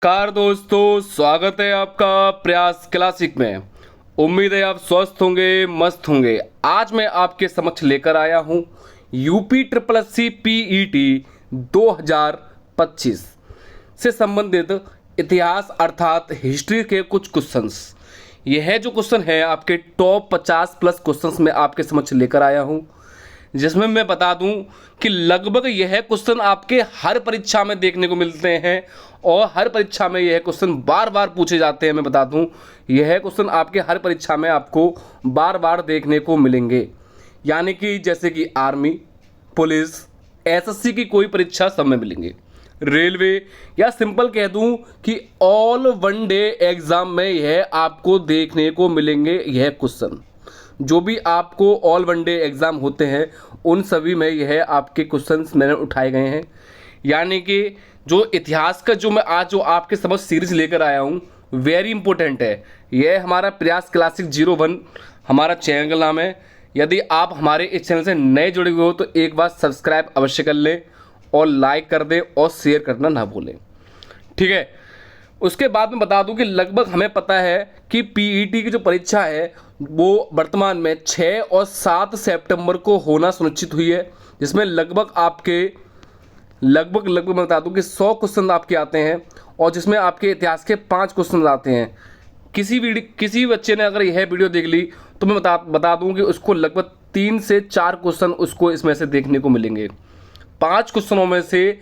नमस्कार दोस्तों, स्वागत है आपका प्रयास क्लासिक में। उम्मीद है आप स्वस्थ होंगे, मस्त होंगे। आज मैं आपके समक्ष लेकर आया हूं UP triple S C PET 2025 से संबंधित इतिहास अर्थात हिस्ट्री के कुछ क्वेश्चंस। यह जो क्वेश्चन है आपके टॉप 50 प्लस क्वेश्चंस में आपके समक्ष लेकर आया हूं, जिसमें मैं बता दूं कि लगभग यह क्वेश्चन आपके हर परीक्षा में देखने को मिलते हैं और हर परीक्षा में यह क्वेश्चन बार बार पूछे जाते हैं। मैं बता दूं यह क्वेश्चन आपके हर परीक्षा में आपको बार बार देखने को मिलेंगे, यानी कि जैसे कि आर्मी, पुलिस, एसएससी की कोई परीक्षा सब में मिलेंगे, रेलवे, या सिंपल कह दूं कि ऑल वन डे एग्जाम में यह आपको देखने को मिलेंगे। यह क्वेश्चन जो भी आपको ऑल वन डे एग्ज़ाम होते हैं उन सभी में यह आपके क्वेश्चंस मैंने उठाए गए हैं। यानी कि जो इतिहास का जो मैं आज जो आपके समझ सीरीज लेकर आया हूँ वेरी इंपॉर्टेंट है। यह हमारा प्रयास क्लासिक 01 हमारा चैनल का नाम है। यदि आप हमारे इस चैनल से नए जुड़े हुए हो तो एक बार सब्सक्राइब अवश्य कर लें और लाइक कर दें और शेयर करना ना भूलें, ठीक है। उसके बाद में बता दूं कि लगभग हमें पता है कि पीईटी की जो परीक्षा है वो वर्तमान में 6 और 7 सितंबर को होना सुनिश्चित हुई है, जिसमें लगभग मैं बता दूं कि 100 क्वेश्चन आपके आते हैं और जिसमें आपके इतिहास के 5 क्वेश्चन आते हैं। किसी बच्चे ने अगर यह वीडियो देख ली तो मैं बता दूं कि उसको लगभग 3 से 4 क्वेश्चन उसको इसमें से देखने को मिलेंगे। 5 क्वेश्चनों में से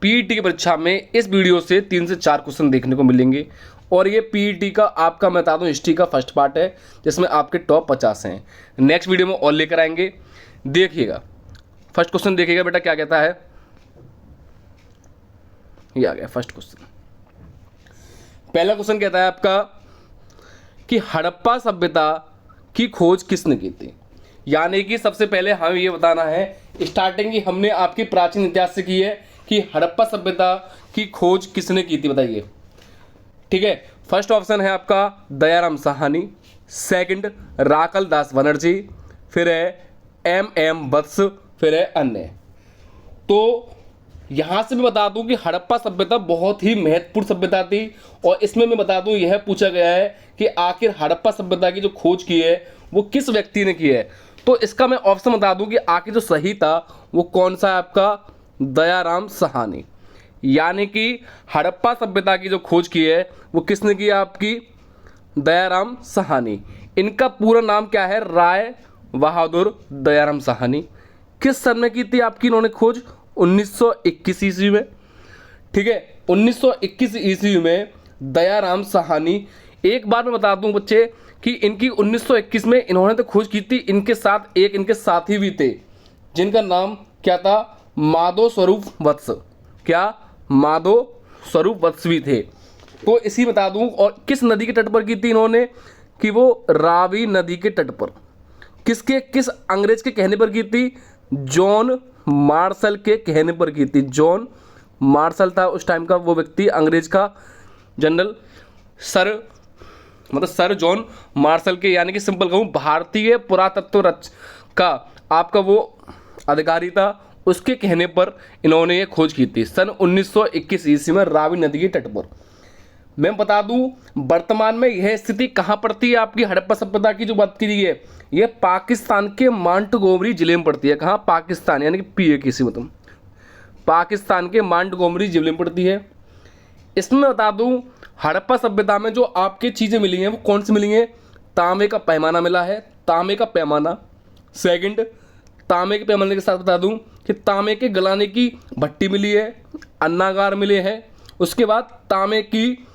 पीईटी की परीक्षा में इस वीडियो से 3 से 4 क्वेश्चन देखने को मिलेंगे। और ये पीईटी का आपका मैं बता दूं हिस्ट्री का फर्स्ट पार्ट है, जिसमें आपके टॉप 50 हैं। नेक्स्ट वीडियो में और लेकर आएंगे, देखिएगा। फर्स्ट क्वेश्चन देखिएगा बेटा क्या कहता है। ये आ गया फर्स्ट क्वेश्चन। पहला क्वेश्चन कहता है आपका कि हड़प्पा सभ्यता की खोज किसने की थी। यानी कि सबसे पहले हमें ये बताना है, स्टार्टिंग ही हमने आपकी प्राचीन इतिहास से की है कि हड़प्पा सभ्यता की खोज किसने की थी, बताइए, ठीक है। फर्स्ट ऑप्शन है आपका दयाराम साहनी, सेकंड राकल दास बनर्जी, फिर है एम वत्स, फिर है अन्य। तो यहां से मैं बता दूं कि हड़प्पा सभ्यता बहुत ही महत्वपूर्ण सभ्यता थी और इसमें मैं बता दूं यह पूछा गया है कि आखिर हड़प्पा सभ्यता की जो खोज की है वो किस व्यक्ति ने की है। तो इसका मैं ऑप्शन बता दूं कि आखिर जो सही था वो कौन सा है आपका, दयाराम साहनी। यानी कि हड़प्पा सभ्यता की जो खोज की है वो किसने की है, आपकी दयाराम साहनी। इनका पूरा नाम क्या है, राय बहादुर दयाराम साहनी। किस सन में की थी आपकी इन्होंने खोज, 1921 ईस्वी में, ठीक है। 1921 ईस्वी में दयाराम साहनी। एक बार मैं बता दूं बच्चे कि इनकी 1921 में इन्होंने तो खोज की थी, इनके साथ एक इनके साथी भी थे जिनका नाम क्या था, माधव स्वरूप वत्स। क्या, माधव स्वरूप वत्स भी थे। तो इसी बता दूं, और किस नदी के तट पर की थी इन्होंने, कि वो रावी नदी के तट पर। किस अंग्रेज के कहने पर की थी, जॉन मार्शल के कहने पर की थी। जॉन मार्शल था उस टाइम का वो व्यक्ति, अंग्रेज का जनरल, सर जॉन मार्शल के, यानी कि सिंपल कहूँ भारतीय पुरातत्व का आपका वो अधिकारी था, उसके कहने पर इन्होंने ये खोज की थी सन 1921 ईस्वी में रावी नदी के तट पर। मैं बता दूं वर्तमान में यह स्थिति कहाँ पड़ती है आपकी हड़प्पा सभ्यता की जो बात की गई है, यह पाकिस्तान के मांटगोमरी जिले में पड़ती है। कहाँ, पाकिस्तान, यानी कि पीए किसी मतलब पाकिस्तान के मांटगोमरी जिले में पड़ती है। इसमें बता दूं हड़प्पा सभ्यता में जो आपकी चीज़ें मिली हैं वो कौन सी मिली हैं, तांबे का पैमाना मिला है, तांबे का पैमाना। सेकंड, तांबे के पैमाने के साथ बता दूं कि तांबे के गलाने की भट्टी मिली है, अन्नागार मिले हैं। उसके बाद तांबे की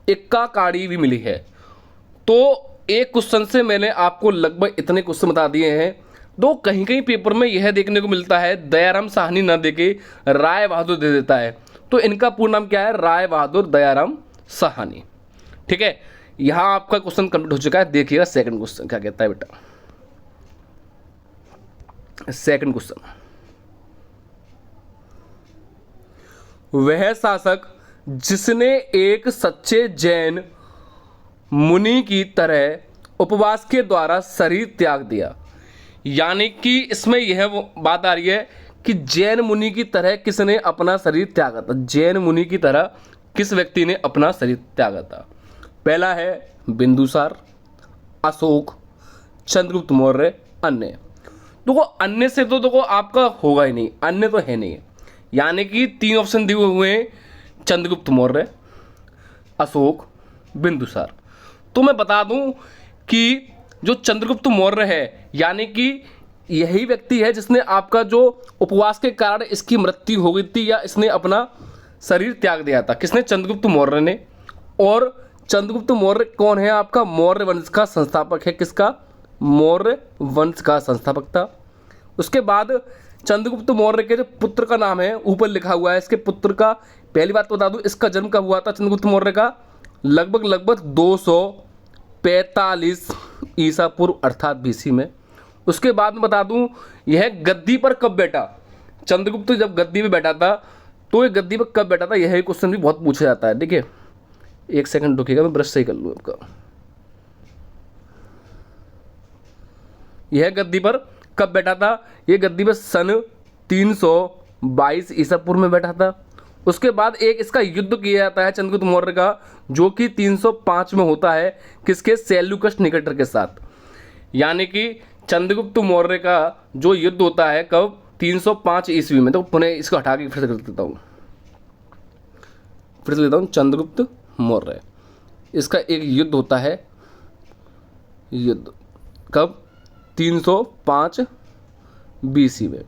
इक्का काड़ी भी मिली है। तो एक क्वेश्चन से मैंने आपको लगभग इतने क्वेश्चन बता दिए हैं। दो कहीं कहीं पेपर में यह देखने को मिलता है दयाराम साहनी न देके राय बहादुर दे देता है। तो इनका पूर्ण नाम क्या है, राय बहादुर दयाराम साहनी, ठीक है। यहां आपका क्वेश्चन कंप्लीट हो चुका है। देखिएगा सेकंड क्वेश्चन क्या कहता है बेटा। सेकंड क्वेश्चन, वह शासक जिसने एक सच्चे जैन मुनि की तरह उपवास के द्वारा शरीर त्याग दिया। यानी कि इसमें यह बात आ रही है कि जैन मुनि की तरह किसने अपना शरीर त्यागा था, जैन मुनि की तरह किस व्यक्ति ने अपना शरीर त्यागा था? पहला है बिंदुसार, अशोक, चंद्रगुप्त मौर्य, अन्य। देखो अन्य से तो देखो आपका होगा ही नहीं, अन्य तो है नहीं, यानी कि 3 ऑप्शन दिए हुए हैं, चंद्रगुप्त मौर्य, अशोक, बिंदुसार। तो मैं बता दूं कि जो चंद्रगुप्त मौर्य है, यानी कि यही व्यक्ति है जिसने आपका जो उपवास के कारण इसकी मृत्यु हो गई थी या इसने अपना शरीर त्याग दिया था। किसने? चंद्रगुप्त मौर्य ने। और चंद्रगुप्त मौर्य कौन है? आपका मौर्य वंश का संस्थापक है। किसका? मौर्य वंश का संस्थापक था। उसके बाद चंद्रगुप्त मौर्य के जो पुत्र का नाम है ऊपर लिखा हुआ है, इसके पुत्र का पहली बात बता दूं, इसका जन्म कब हुआ था चंद्रगुप्त मौर्य का? लगभग 245 ईसा पूर्व अर्थात बीसी में। उसके बाद में बता दूं यह गद्दी पर कब बैठा? चंद्रगुप्त जब गद्दी पे बैठा था तो ये गद्दी पर कब बैठा था, यह क्वेश्चन भी बहुत पूछा जाता है। देखिए एक सेकंड रुकिएगा, मैं ब्रश सही कर लूँ आपका। यह गद्दी पर कब बैठा था? यह गद्दी पर सन 322 ईसा पूर्व में बैठा था। उसके बाद एक इसका युद्ध किया जाता है चंद्रगुप्त मौर्य का, जो कि 305 में होता है। किसके? सेल्यूकस निकेटर के साथ। यानी कि चंद्रगुप्त मौर्य का जो युद्ध होता है कब? 305 ईस्वी में। तो पुनः इसको हटा के फिर से कर देता हूँ, फिर से लेता हूँ। चंद्रगुप्त मौर्य, इसका एक युद्ध होता है, युद्ध कब? 305 बीसी में।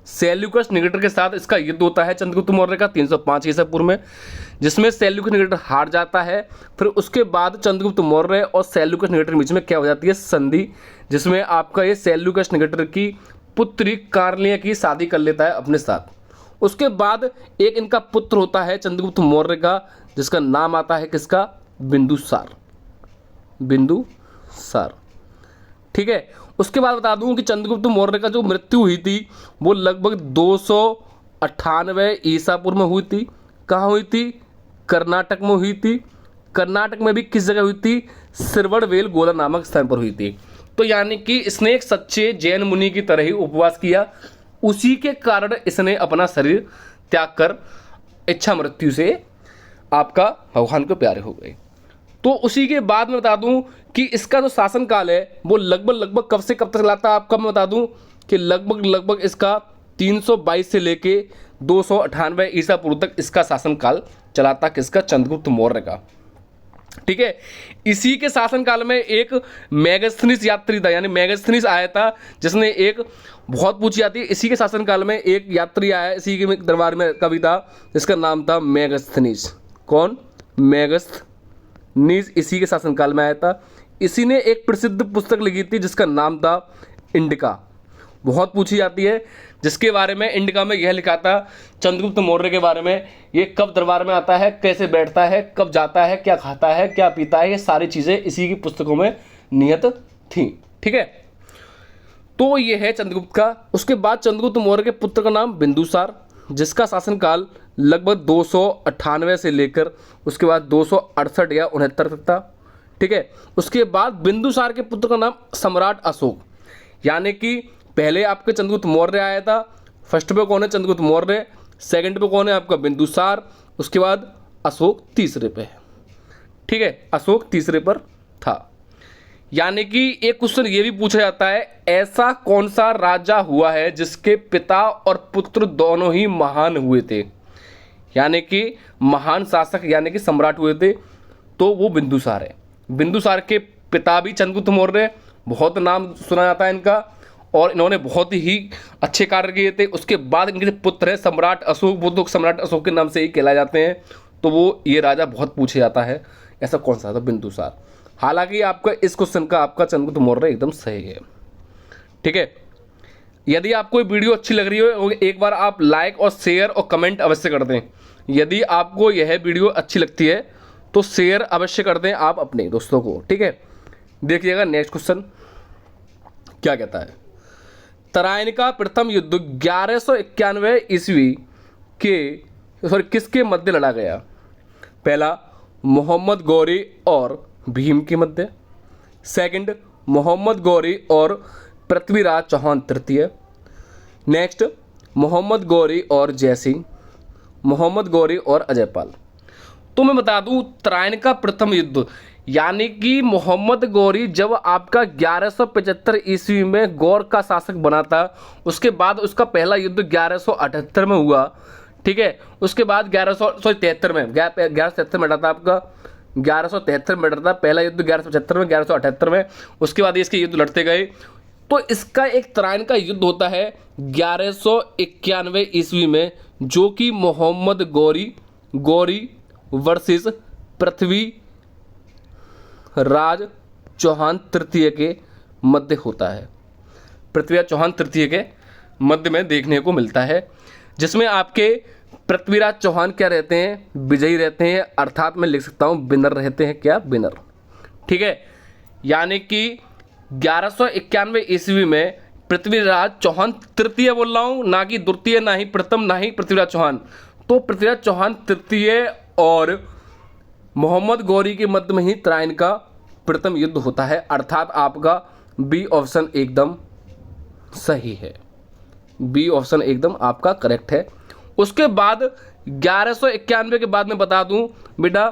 सेल्यूकस निकेटर के साथ इसका युद्ध होता है चंद्रगुप्त मौर्य का 305 ईसा पूर्व में, जिसमें सेल्यूकस निकेटर हार जाता है। फिर उसके बाद चंद्रगुप्त मौर्य और सेल्यूकस निकेटर के बीच में क्या हो जाती है? संधि, जिसमें आपका ये सेल्यूकस निकेटर की पुत्री कार्निया की शादी कर लेता है अपने साथ। उसके बाद एक इनका पुत्र होता है चंद्रगुप्त मौर्य का, जिसका नाम आता है किसका? बिंदुसार, बिंदुसार। ठीक है। उसके बाद बता दूं कि चंद्रगुप्त मौर्य का जो मृत्यु हुई थी वो लगभग 298 ईसा पूर्व में हुई थी। कहाँ हुई थी? कर्नाटक में हुई थी। कर्नाटक में भी किस जगह हुई थी? श्रवणबेल गोला नामक स्थान पर हुई थी। तो यानी कि इसने एक सच्चे जैन मुनि की तरह ही उपवास किया, उसी के कारण इसने अपना शरीर त्याग कर इच्छा मृत्यु से आपका भगवान को प्यारे हो गए। तो उसी के बाद में बता दूं कि इसका जो शासनकाल है वो लगभग कब से कब तक चला था आपका, मैं बता दूं कि लगभग इसका 322 से लेके 298 ईसा पूर्व तक इसका शासनकाल चला था। किसका? चंद्रगुप्त मौर्य का। ठीक है। इसी के शासनकाल में एक मेगास्थनीस यात्री था, यानी मेगास्थनीस आया था, जिसने एक बहुत पूछी जाती है, इसी के शासनकाल में एक यात्री आया इसी के दरबार में कवि था, जिसका नाम था मेगास्थनीस। कौन? मेगास्थनीस इसी के शासनकाल में आया था। इसी ने एक प्रसिद्ध पुस्तक लिखी थी जिसका नाम था इंडिका, बहुत पूछी जाती है, जिसके बारे में इंडिका में यह लिखा था चंद्रगुप्त मौर्य के बारे में, ये कब दरबार में आता है, कैसे बैठता है, कब जाता है, क्या खाता है, क्या पीता है, ये सारी चीज़ें इसी की पुस्तकों में नियत थी। ठीक है। तो ये है चंद्रगुप्त का। उसके बाद चंद्रगुप्त मौर्य के पुत्र का नाम बिंदुसार, जिसका शासनकाल लगभग 298 से लेकर उसके बाद 268 या 69 तक था। ठीक है। उसके बाद बिंदुसार के पुत्र का नाम सम्राट अशोक, यानी कि पहले आपके चंद्रगुप्त मौर्य आया था, फर्स्ट पे कौन है? चंद्रगुप्त मौर्य, सेकंड पे कौन है? आपका बिंदुसार, उसके बाद अशोक तीसरे पे है। ठीक है, अशोक तीसरे पर था। यानी कि एक क्वेश्चन ये भी पूछा जाता है, ऐसा कौन सा राजा हुआ है जिसके पिता और पुत्र दोनों ही महान हुए थे, यानी कि महान शासक यानी कि सम्राट हुए थे, तो वो बिंदुसार है। बिंदुसार के पिता भी चंद्रगुप्त मौर्य, बहुत नाम सुना जाता है इनका, और इन्होंने बहुत ही अच्छे कार्य किए थे। उसके बाद इनके पुत्र है सम्राट अशोक, वो तो सम्राट अशोक के नाम से ही कहलाए जाते हैं। तो वो ये राजा बहुत पूछे जाता है, ऐसा कौन सा था? बिंदुसार। हालांकि आपका इस क्वेश्चन का आपका चंद्रगुप्त मौर्य एकदम सही है। ठीक है। यदि आपको वीडियो अच्छी लग रही हो एक बार आप लाइक और शेयर और कमेंट अवश्य कर दें। यदि आपको यह वीडियो अच्छी लगती है तो शेयर अवश्य कर दें आप अपने दोस्तों को। ठीक है। देखिएगा नेक्स्ट क्वेश्चन क्या कहता है। तराइन का प्रथम युद्ध 1191 ईस्वी के किसके मध्य लड़ा गया? पहला, मोहम्मद गौरी और भीम के मध्य। सेकंड, मोहम्मद गौरी और पृथ्वीराज चौहान तृतीय। नेक्स्ट, मोहम्मद गौरी और जय सिंह। मोहम्मद गौरी और अजयपाल। तो मैं बता दूं तराइन का प्रथम युद्ध यानी कि मोहम्मद गौरी जब आपका 1175 ईस्वी में गौर का शासक बना था, उसके बाद उसका पहला युद्ध 1178 में हुआ। ठीक है, उसके बाद 1173 में 1173 में हटा था आपका, 1173 में हटा था पहला युद्ध, 1175 में, 1178 में, उसके बाद इसके युद्ध लड़ते गए। तो इसका एक तराइन का युद्ध होता है 1191 ईस्वी में, जो कि मोहम्मद गौरी वर्सेस पृथ्वी राज चौहान तृतीय के मध्य होता है। पृथ्वीराज चौहान तृतीय के मध्य में देखने को मिलता है, जिसमें आपके पृथ्वीराज चौहान क्या रहते हैं, विजयी रहते हैं, अर्थात मैं लिख सकता हूँ विनर रहते हैं, क्या विनर। ठीक है, यानी कि 1191 ईस्वी में पृथ्वीराज चौहान तृतीय बोल रहा हूँ, ना कि द्वितीय, ना ही प्रथम, ना ही पृथ्वीराज चौहान। तो पृथ्वीराज चौहान तृतीय और मोहम्मद गौरी के मध्य में ही तराइन का प्रथम युद्ध होता है, अर्थात आपका बी ऑप्शन एकदम सही है। बी ऑप्शन एकदम आपका करेक्ट है। उसके बाद 1191 के बाद मैं बता दूं बेटा,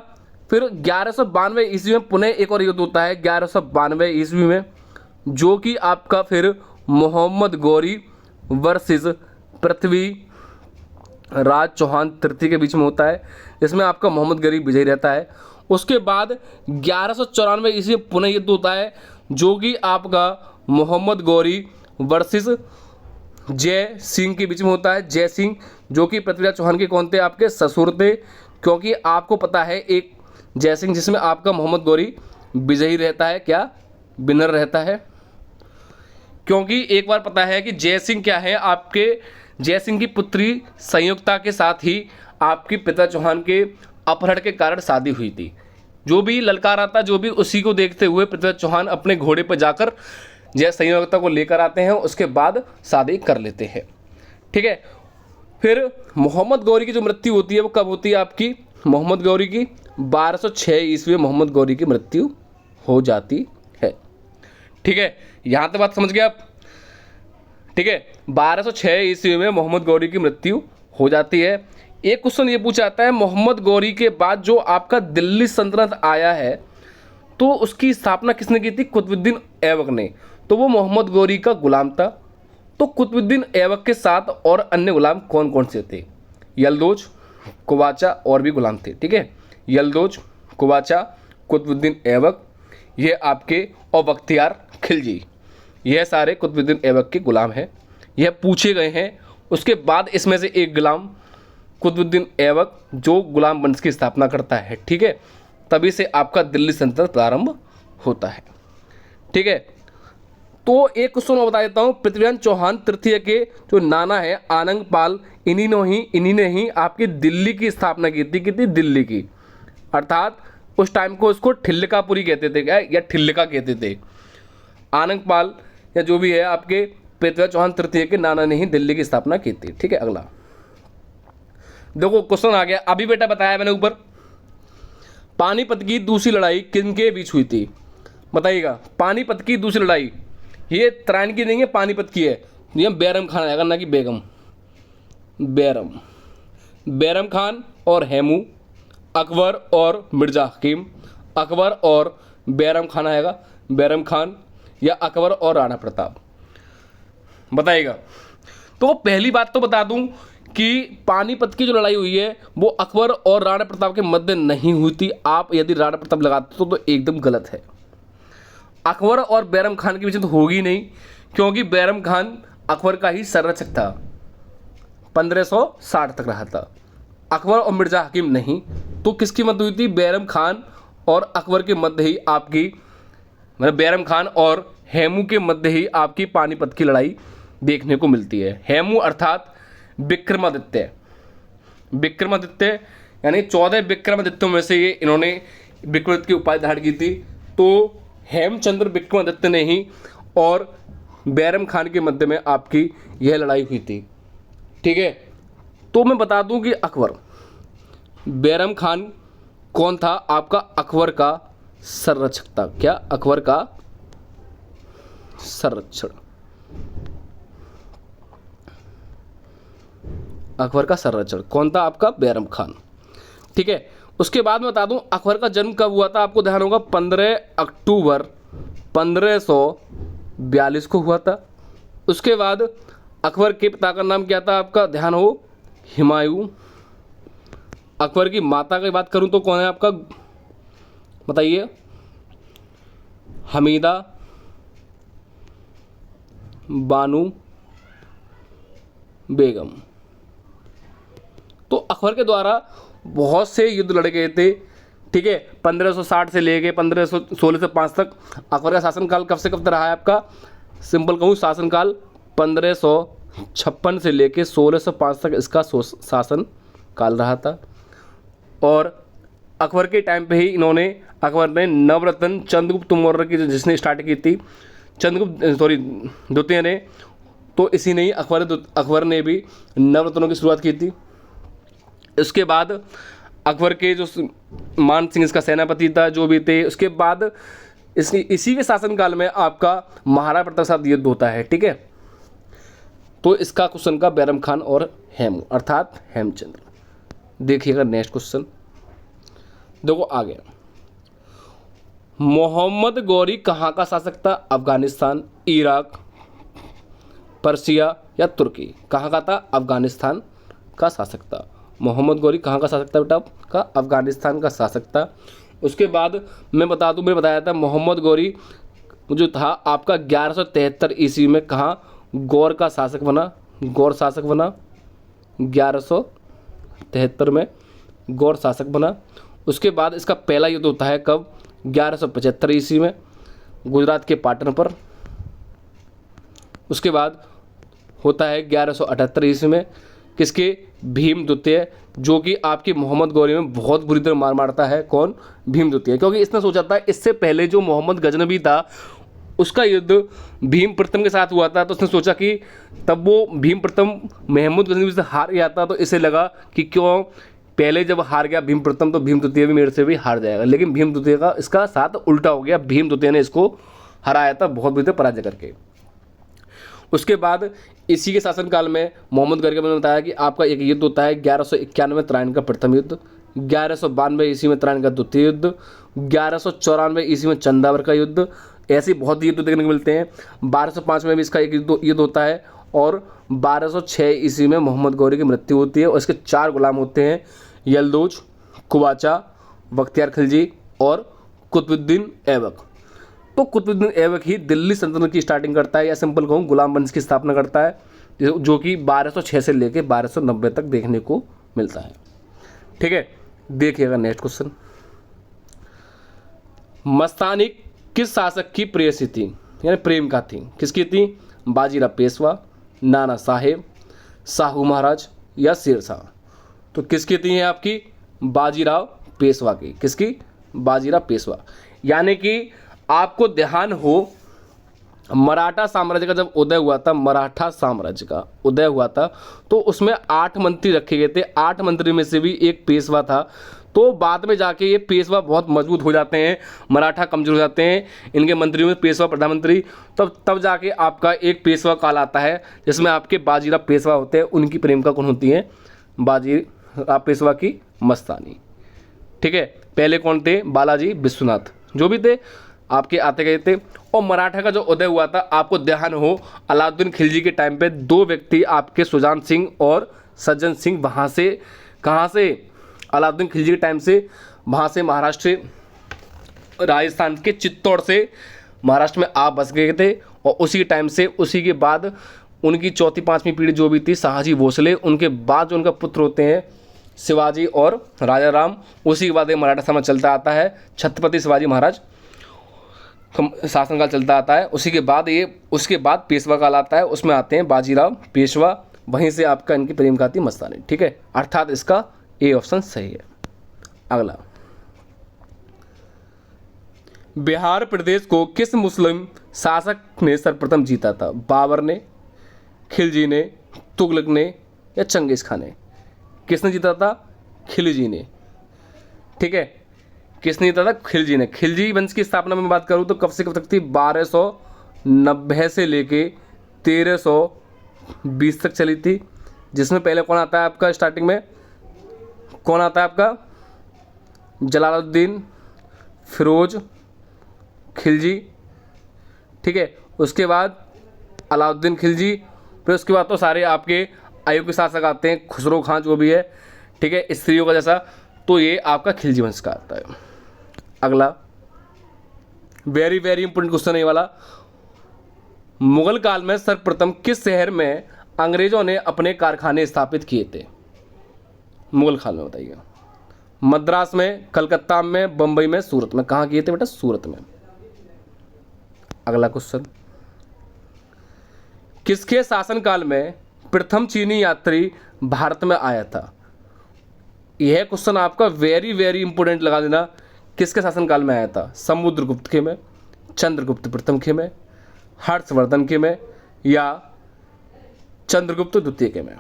फिर 1192 ईस्वी में पुनः एक और युद्ध होता है 1192 ईस्वी में, जो कि आपका फिर मोहम्मद गौरी वर्सेस पृथ्वी राज चौहान तृतीय के बीच में होता है, इसमें आपका मोहम्मद गौरी विजयी रहता है। उसके बाद 1194 ईस्वी में पुनः युद्ध होता है, जो कि आपका मोहम्मद गौरी वर्सेस जय सिंह के बीच में होता है। जय सिंह जो कि पृथ्वीराज चौहान के कौन थे, आपके ससुर थे, क्योंकि आपको पता है एक जय सिंह जिसमें आपका मोहम्मद गौरी विजयी रहता है, क्या विनर रहता है। क्योंकि एक बार पता है कि जय सिंह क्या है, आपके जय सिंह की पुत्री संयुक्ता के साथ ही आपकी पिता चौहान के अपहरण के कारण शादी हुई थी। जो भी ललकार आता, जो भी उसी को देखते हुए पृथ्वीराज चौहान अपने घोड़े पर जाकर जय संयुक्ता को लेकर आते हैं, उसके बाद शादी कर लेते हैं। ठीक है, फिर मोहम्मद गौरी की जो मृत्यु होती है वो कब होती है आपकी, मोहम्मद गौरी की 1206 ईस्वी में मोहम्मद गौरी की मृत्यु हो जाती है। ठीक है, यहाँ तक बात समझ गए आप। ठीक है, 1206 ईस्वी में मोहम्मद गौरी की मृत्यु हो जाती है। एक क्वेश्चन ये पूछा जाता है, मोहम्मद गौरी के बाद जो आपका दिल्ली सल्तनत आया है, तो उसकी स्थापना किसने की थी, कुतुबुद्दीन ऐबक ने। तो वो मोहम्मद गौरी का गुलाम था। तो कुतुबुद्दीन ऐबक के साथ और अन्य गुलाम कौन कौन से थे, यलदोज, कुवाचा और भी गुलाम थे। ठीक है, यलदोज, कुवाचा, कुतुबुद्दीन ऐबक, ये आपके और बख्तियार खिलजी, यह सारे कुतुबुद्दीन ऐबक के गुलाम हैं, यह पूछे गए हैं। उसके बाद इसमें से एक गुलाम कुतुबुद्दीन ऐबक जो गुलाम वंश की स्थापना करता है। ठीक है, तभी से आपका दिल्ली सल्तनत प्रारंभ होता है। ठीक है, तो एक क्वेश्चन मैं बता देता हूँ, पृथ्वीराज चौहान तृतीय के जो नाना है आनंग पाल, इन्हीं ने ही आपकी दिल्ली की स्थापना की थी। कितनी, दिल्ली की, अर्थात उस टाइम को उसको ठिल्लकापुरी कहते थे क्या, या ठिल्लका कहते थे। आनंग पाल या जो भी है आपके पृथ्वीराज चौहान तृतीय के नाना ने ही दिल्ली की स्थापना की थी। ठीक है, अगला देखो क्वेश्चन आ गया। अभी बेटा बताया मैंने ऊपर, पानीपत की दूसरी लड़ाई किन के बीच हुई थी, बताइएगा। पानीपत की दूसरी लड़ाई, ये तराइन की नहीं है, पानीपत की है। ये बैरम खान आएगा, ना कि बेगम। बैरम खान और हेमू, अकबर और मिर्जा हकीम, अकबर और बैरम खान आएगा, बैरम खान या अकबर और राणा प्रताप, बताइएगा। तो पहली बात तो बता दूं कि पानीपत की जो लड़ाई हुई है वो अकबर और राणा प्रताप के मध्य नहीं हुई थी। आप यदि राणा प्रताप लगाते तो एकदम गलत है। अकबर और बैरम खान के बीच तो होगी नहीं, क्योंकि बैरम खान अकबर का ही संरक्षक था, 1560 तक रहा था। अकबर और मिर्जा हकीम नहीं, तो किसकी मध्य हुई थी, बैरम खान और अकबर के मध्य ही आपकी, मतलब बैरम खान और हेमू के मध्य ही आपकी पानीपत की लड़ाई देखने को मिलती है। हेमू अर्थात विक्रमादित्य, यानी 14 विक्रमादित्यों में से ये इन्होंने विक्रमादित्य की उपाधि धारण की थी। तो हेमचंद्र विक्रमादित्य ने ही और बैरम खान के मध्य में आपकी यह लड़ाई हुई थी। ठीक है, तो मैं बता दूं कि अकबर, बैरम खान कौन था, आपका अकबर का संरक्षक था। क्या, अकबर का संरक्षण, अकबर का संरक्षण कौन था, आपका बैरम खान। ठीक है, उसके बाद मैं बता दूं अकबर का जन्म कब हुआ था, आपको ध्यान होगा 15 अक्टूबर 1542 को हुआ था। उसके बाद अकबर के पिता का नाम क्या था, आपका ध्यान हो हुमायूं। अकबर की माता की बात करूं तो कौन है आपका, बताइए, हमीदा बानू बेगम। तो अकबर के द्वारा बहुत से युद्ध लड़े गए थे, ठीक है। 1560 से लेके 1516 से 5 तक अकबर का शासनकाल कब से कब तक रहा है आपका, सिंपल कहूँ शासनकाल 1556 से लेके 1605 तक इसका शासन काल रहा था। और अकबर के टाइम पे ही इन्होंने, अकबर ने नवरत्न चंद्रगुप्त मौर्य की जिसने स्टार्ट की थी, द्वितीय ने, तो इसी ने ही अकबर ने भी नवरत्नों की शुरुआत की थी। इसके बाद अकबर के जो मान सिंह इसका सेनापति था, जो भी थे, उसके बाद इसी के शासनकाल में आपका महाराणा प्रताप के साथ युद्ध होता है, ठीक है। तो इसका क्वेश्चन का बैरम खान और हेमू अर्थात हेमचंद्र। देखिएगा नेक्स्ट क्वेश्चन, देखो आ गया। मोहम्मद गौरी कहाँ का शासक था, अफगानिस्तान, इराक, पर्सिया या तुर्की। कहाँ का था, अफगानिस्तान का शासक था। मोहम्मद गौरी कहाँ का शासक था बेटा, का अफगानिस्तान का शासक था। उसके बाद मैं बता दूं, मैंने बताया था मोहम्मद गौरी जो था आपका 1173 ईस्वी में कहाँ गौर का शासक बना, गौर शासक बना 1173 में गौर शासक बना। उसके बाद इसका पहला युद्ध होता है कब, 1175 ईस्वी में गुजरात के पाटन पर। उसके बाद होता है 1178 ईस्वी में किसके, भीम द्वितीय, जो कि आपकी मोहम्मद गौरी में बहुत बुरी तरह मार मारता है। कौन, भीम द्वितीय, क्योंकि इसने सोचा था इससे पहले जो मोहम्मद गजनबी था उसका युद्ध भीम प्रथम के साथ हुआ था, तो उसने सोचा कि तब वो भीम प्रथम मोहम्मद गजनबी से हार गया था, तो इसे लगा कि क्यों पहले जब हार गया भीम प्रथम तो भीम द्वितीय भी मेरे से भी हार जाएगा। लेकिन भीम द्वितीय का इसका साथ उल्टा हो गया, भीम द्वितीय ने इसको हराया था बहुत बुरी तरह पराजय करके। उसके बाद इसी के शासनकाल में मोहम्मद गौरी ने बताया कि आपका एक युद्ध होता है 1191 में तराइन का प्रथम युद्ध, 1192 ईस्वी में तराइन का द्वितीय युद्ध, 1194 ईस्वी में चंदावर का युद्ध। ऐसे बहुत युद्ध देखने को मिलते हैं। 1205 में भी इसका एक युद्ध होता है और 1206 ईस्वी में मोहम्मद गौरी की मृत्यु होती है और इसके 4 गुलाम होते हैं, यलदौज, कुवाचा, बख्तियार खिलजी और कुतुबुद्दीन ऐबक। तो कुतुबुद्दीन ऐबक ही दिल्ली सल्तनत की स्टार्टिंग करता है, या सिंपल कहूँ गुलाम वंश की स्थापना करता है, जो कि 1206 से लेकर 1290 तक देखने को मिलता है, ठीक है। देखिएगा नेक्स्ट क्वेश्चन, मस्तानी किस शासक की प्रेयसी थी, यानी प्रेमिका थी, किसकी थी, बाजीराव पेशवा, नाना साहेब, शाहू महाराज या शेरशाह। तो किसकी थी है आपकी, बाजीराव पेशवा की, किसकी, बाजीराव पेशवा। यानी कि आपको ध्यान हो मराठा साम्राज्य का जब उदय हुआ था, मराठा साम्राज्य का उदय हुआ था, तो उसमें 8 मंत्री रखे गए थे। 8 मंत्री में से भी एक पेशवा था। तो बाद में जाके ये पेशवा बहुत मजबूत हो जाते हैं, मराठा कमजोर हो जाते हैं, इनके मंत्रियों में पेशवा प्रधानमंत्री, तब जाके आपका एक पेशवा काल आता है जिसमें आपके बाजीराव पेशवा होते हैं। उनकी प्रेमिका कौन होती है, बाजीराव पेशवा की मस्तानी, ठीक है। पहले कौन थे, बालाजी विश्वनाथ, जो भी थे आपके आते गए थे। और मराठा का जो उदय हुआ था, आपको ध्यान हो अलाउद्दीन खिलजी के टाइम पे 2 व्यक्ति आपके सुजान सिंह और सज्जन सिंह वहाँ से, कहाँ से, अलाउद्दीन खिलजी के टाइम से वहाँ से महाराष्ट्र, राजस्थान के चित्तौड़ से महाराष्ट्र में आप बस गए थे। और उसी टाइम से, उसी के बाद उनकी 4वीं-5वीं पीढ़ी जो भी थी शाहजी भोसले, उनके बाद जो उनका पुत्र होते हैं शिवाजी और राजा राम, उसी के बाद मराठा साम्राज्य चलता आता है, छत्रपति शिवाजी महाराज शासनकाल चलता आता है। उसी के बाद उसके बाद पेशवा काल आता है, उसमें आते हैं बाजीराव पेशवा, वहीं से आपका इनकी प्रेमिका थी मस्तानी, ठीक है। अर्थात इसका ए ऑप्शन सही है। अगला, बिहार प्रदेश को किस मुस्लिम शासक ने सर्वप्रथम जीता था, बाबर ने, खिलजी ने, तुगलक ने या चंगेज खान ने। किसने जीता था, खिलजी ने, ठीक है। किसने जीता था, खिलजी ने। खिलजी वंश की स्थापना में बात करूँ तो कब से कब तक थी, 1290 से लेके 1320 तक चली थी। जिसमें पहले कौन आता है आपका, स्टार्टिंग में कौन आता है आपका, जलालुद्दीन, फिरोज खिलजी, ठीक है, उसके बाद अलाउद्दीन खिलजी, फिर उसके बाद तो सारे आपके अयोग्य शासक आते हैं, खुसरो खां जो भी है, ठीक है, स्त्रियों का जैसा, तो ये आपका खिलजी वंश का आता है। अगला वेरी वेरी इंपॉर्टेंट क्वेश्चन है ये वाला, मुगल काल में सर्वप्रथम किस शहर में अंग्रेजों ने अपने कारखाने स्थापित किए थे? मुगल काल में बताइए। मद्रास में, कलकत्ता में, बंबई में, सूरत में। कहाँ किए थे बेटा? सूरत में। अगला क्वेश्चन, किसके शासनकाल में प्रथम चीनी यात्री भारत में आया था? यह क्वेश्चन आपका वेरी वेरी इंपॉर्टेंट लगा देना। किसके शासनकाल में आया था? समुद्रगुप्त के में, चंद्रगुप्त प्रथम के में, हर्षवर्धन के में, या चंद्रगुप्त द्वितीय के में?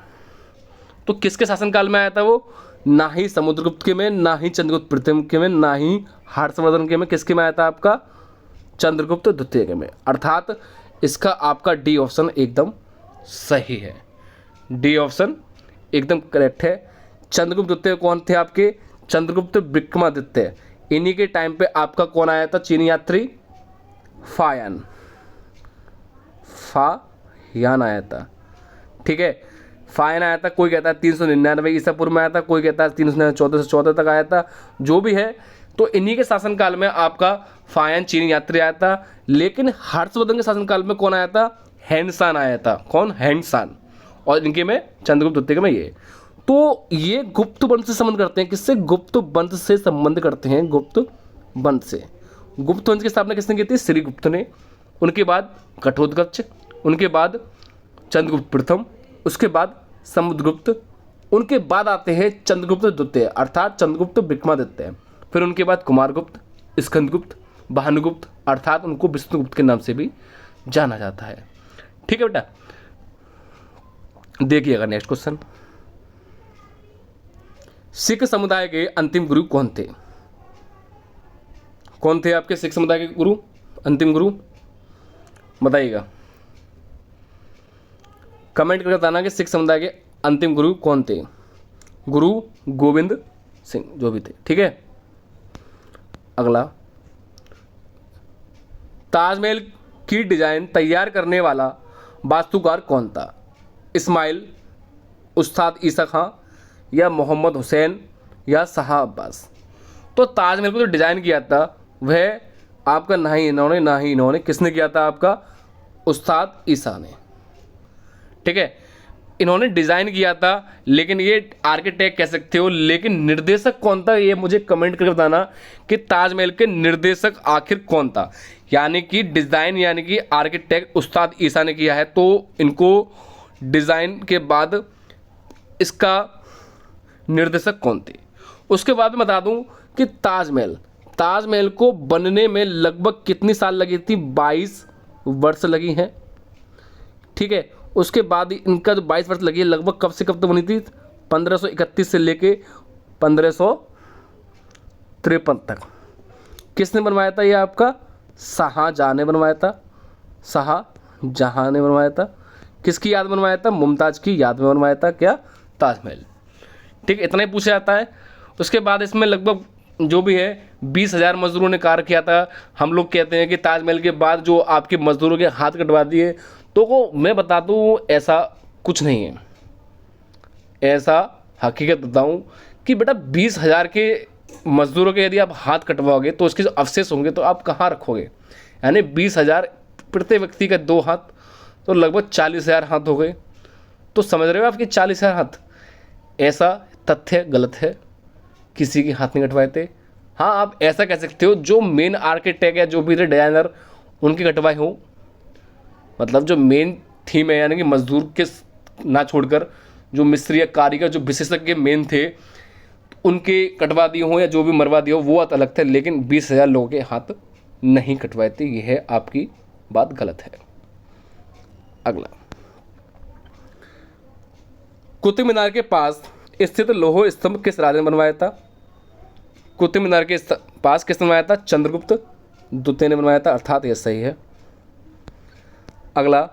तो किसके शासनकाल में आया था वो? ना ही समुद्रगुप्त के में, ना ही चंद्रगुप्त प्रथम के में, ना ही हर्षवर्धन के में। किसके में आया था आपका? चंद्रगुप्त द्वितीय के में। अर्थात इसका आपका डी ऑप्शन एकदम सही है। डी ऑप्शन एकदम करेक्ट है। चंद्रगुप्त द्वितीय कौन थे आपके? चंद्रगुप्त विक्रमादित्य। इन्हीं के टाइम पे आपका कौन आया था चीनी यात्री? फायान आया था, ठीक है, फायन आया था। कोई कहता है 399 ईसा पूर्व में आया था, कोई कहता है 314 से 14 तक आया था, जो भी है। तो इन्हीं के शासनकाल में आपका फायन चीनी यात्री आया था। लेकिन हर्षवर्धन के शासनकाल में कौन आया था? हैंडसान आया था। कौन? हैंडसान। और इनके में चंद्रगुप्त द्वितीय में ये। तो ये गुप्त वंश से संबंध करते हैं। किससे? गुप्त वंश से संबंध करते हैं, गुप्त वंश से। गुप्त वंश की स्थापना किसने की थी? श्रीगुप्त ने। उनके बाद घटोत्कच, उनके बाद चंद्रगुप्त प्रथम, उसके बाद समुद्रगुप्त, उनके बाद आते हैं चंद्रगुप्त द्वितीय अर्थात चंद्रगुप्त विक्रमादित्य। फिर उनके बाद कुमारगुप्त, स्कंदगुप्त, भानुगुप्त अर्थात उनको विष्णुगुप्त के नाम से भी जाना जाता है। ठीक है बेटा, देखिएगा नेक्स्ट क्वेश्चन। सिख समुदाय के अंतिम गुरु कौन थे? कौन थे आपके सिख समुदाय के गुरु, अंतिम गुरु? बताइएगा, कमेंट करके बताना कि सिख समुदाय के अंतिम गुरु कौन थे। गुरु गोविंद सिंह जो भी थे, ठीक है। अगला, ताजमहल की डिजाइन तैयार करने वाला वास्तुकार कौन था? इस्माइल, उस्ताद ईसा खां, या मोहम्मद हुसैन, या शाह अब्बास? तो ताजमहल को जो डिजाइन किया था वह आपका ना ही इन्होंने किसने किया था? आपका उस्ताद ईसा ने, ठीक है। इन्होंने डिज़ाइन किया था, लेकिन ये आर्किटेक्ट कह सकते हो। लेकिन निर्देशक कौन था ये मुझे कमेंट करके बताना कि ताजमहल के निर्देशक आखिर कौन था। यानी कि डिज़ाइन यानी कि आर्किटेक्ट उस्ताद ईसा ने किया है, तो इनको डिज़ाइन के बाद इसका निर्देशक कौन थे। उसके बाद मैं बता दूं कि ताजमहल को बनने में लगभग कितनी साल लगी थी? 22 वर्ष लगी हैं, ठीक है। उसके बाद इनका जो 22 वर्ष लगी है, लगभग कब से कब तक बनी थी? 1531 से लेके 1553 तक। किसने बनवाया था ये? आपका शाहजहां ने बनवाया था। शाहजहां ने बनवाया था। किसकी याद में बनवाया था? मुमताज़ की याद में बनवाया था क्या? ताजमहल, ठीक है। इतना ही पूछा जाता है। उसके बाद इसमें लगभग जो भी है 20,000 मजदूरों ने कार्य किया था। हम लोग कहते हैं कि ताजमहल के बाद जो आपके मजदूरों के हाथ कटवा दिए, तो वो मैं बता दूँ ऐसा कुछ नहीं है। ऐसा हकीकत बताऊँ कि बेटा 20,000 के मजदूरों के यदि आप हाथ कटवाओगे तो उसके जो अवशेष होंगे तो आप कहाँ रखोगे? यानी 20,000 प्रत्येक व्यक्ति का 2 हाथ, तो लगभग 40,000 हाथ हो गए। तो समझ रहे हो आपके 40,000 हाथ? ऐसा तथ्य गलत है, किसी के हाथ नहीं कटवाए थे। हाँ, आप ऐसा कह सकते हो जो मेन आर्किटेक्ट या जो भी थे डिजाइनर उनके कटवाए हो, मतलब जो मेन थीम है यानी कि मजदूर के ना छोड़कर जो मिस्त्री या कारीगर जो विशेषज्ञ मेन थे उनके कटवा दिए हो या जो भी मरवा दिए हो वो बात अलग थे। लेकिन 20,000 लोगों के हाथ नहीं कटवाए थे, यह आपकी बात गलत है। अगला, कुतुब मीनार के पास स्थित लोह स्तंभ किस राजा ने बनवाया था? कुतुब मीनार के पास किसने बनवाया था? चंद्रगुप्त द्वितीय ने बनवाया था, अर्थात यह सही है। अगला,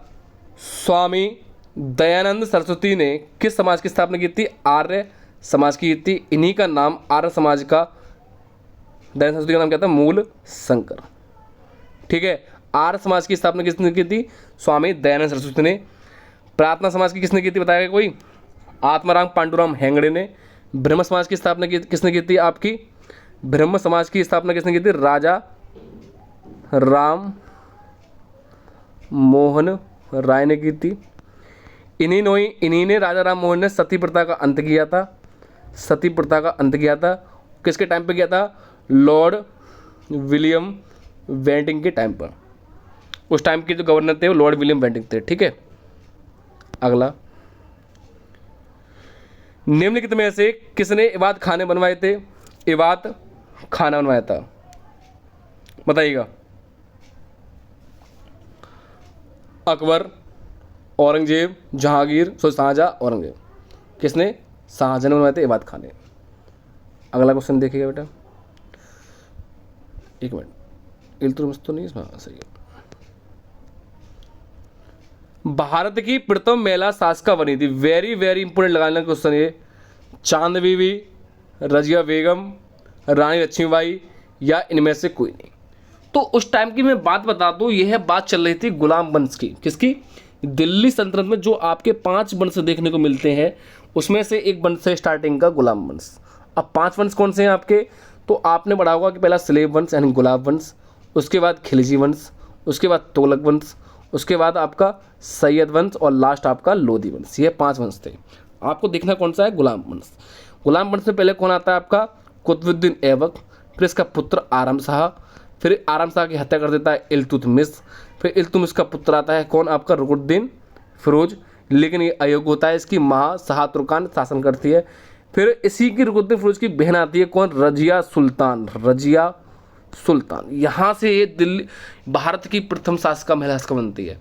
स्वामी दयानंद सरस्वती ने किस समाज की स्थापना की थी? आर्य समाज की थी। इन्हीं का नाम आर्य समाज का दैनिक सरस्वती का नाम क्या था? मूल शंकर। ठीक है। आर्य समाज की स्थापना किसने की थी? स्वामी दयानंद सरस्वती ने। प्रार्थना समाज की किसने की थी? बताएगा कोई? आत्माराम पांडुराम हेगड़े ने। ब्रह्म समाज की स्थापना किसने की थी? आपकी ब्रह्म समाज की स्थापना किसने की थी? राजा राम मोहन राय ने की थी। इन्हीं ने राजा राम मोहन ने सती प्रथा का अंत किया था। सती प्रथा का अंत किया था किसके टाइम पे किया था? लॉर्ड विलियम बेंटिंग के टाइम पर। उस टाइम के जो गवर्नर थे वो लॉर्ड विलियम बेंटिंग थे। ठीक है। अगला, निम्नलिखित में से किसने इबादत खाने बनवाए थे? इबादत खाना बनवाया था, बताइएगा। अकबर, औरंगजेब, जहांगीर, शाहजहां, औरंगजेब। किसने? शाहजहां ने बनवाए थे इबादत खाने। अगला क्वेश्चन देखिएगा बेटा, एक मिनट, इल्तुतमिश तो नहीं इसमें? सही है। भारत की प्रथम महिला शासिका बनी थी। वेरी वेरी इंपोर्टेंट लगाने का क्वेश्चन ये। चांद बीवी, रजिया बेगम, रानी लक्ष्मीबाई, या इनमें से कोई नहीं। तो उस टाइम की मैं बात बता दूं, यह बात चल रही थी गुलाम वंश की। किसकी? दिल्ली सल्तनत में जो आपके 5 वंश देखने को मिलते हैं उसमें से एक वंश से स्टार्टिंग का गुलाम वंश। अब 5 वंश कौन से हैं आपके? तो आपने पढ़ा होगा कि पहला स्लेव वंश यानी गुलाम वंश, उसके बाद खिलजी वंश, उसके बाद तुगलक वंश, उसके बाद आपका सैयद वंश, और लास्ट आपका लोधी वंश। ये 5 वंश थे। आपको देखना कौन सा है? गुलाम वंश। गुलाम वंश में पहले कौन आता है आपका? कुतुबुद्दीन ऐबक, फिर इसका पुत्र आराम शाह, फिर आराम शाह की हत्या कर देता है इल्तुतमिश, फिर इल्तुतमिश का पुत्र आता है कौन? आपका रुकनुद्दीन फिरोज, लेकिन ये अयोग्य होता है, इसकी माँ शाह तुर्कान शासन करती है। फिर इसी की रुकनुद्दीन फिरोज की बहन आती है कौन? रजिया सुल्तान। रजिया सुल्तान, यहाँ से ये दिल्ली भारत की प्रथम शासिका महिला शासिका बनती है।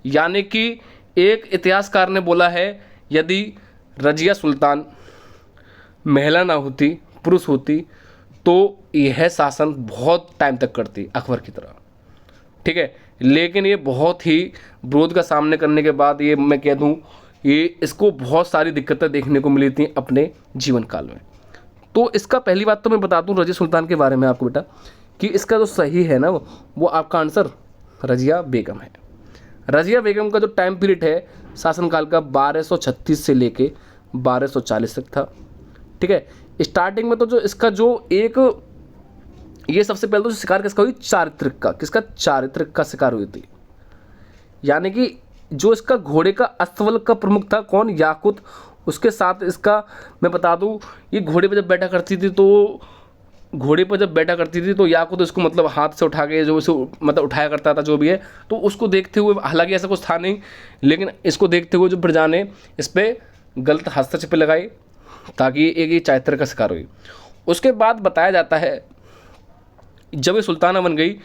यानी कि एक इतिहासकार ने बोला है यदि रजिया सुल्तान महिला ना होती, पुरुष होती, तो यह शासन बहुत टाइम तक करती अकबर की तरह। ठीक है। लेकिन ये बहुत ही विरोध का सामने करने के बाद, ये मैं कह दूं, ये इसको बहुत सारी दिक्कतें देखने को मिली थी अपने जीवन काल में। तो इसका पहली बात तो मैं बता दूं रजिया सुल्तान के बारे में आपको बेटा, कि इसका जो सही है ना वो आपका आंसर रजिया बेगम है। रजिया बेगम का जो टाइम पीरियड है शासनकाल का 1236 से लेके 1240 तक था। ठीक है। स्टार्टिंग में तो जो इसका जो एक, ये सबसे पहले तो शिकार किसका हुई? चारित्रिक का। किसका? चारित्रिक का शिकार हुई थी। यानी कि जो इसका घोड़े का अस्तबल का प्रमुख था कौन? याकूत। उसके साथ इसका मैं बता दूं, ये घोड़े पर जब बैठा करती थी तो याकूत इसको मतलब हाथ से उठा के जो इसे मतलब उठाया करता था जो भी है। तो उसको देखते हुए, हालांकि ऐसा कुछ था नहीं, लेकिन इसको देखते हुए जो प्रजा ने इस पर गलत हस्तक्षेप लगाई, ताकि एक ये चारित्रिक का शिकार हुई। उसके बाद बताया जाता है जब ये सुल्ताना बन गई,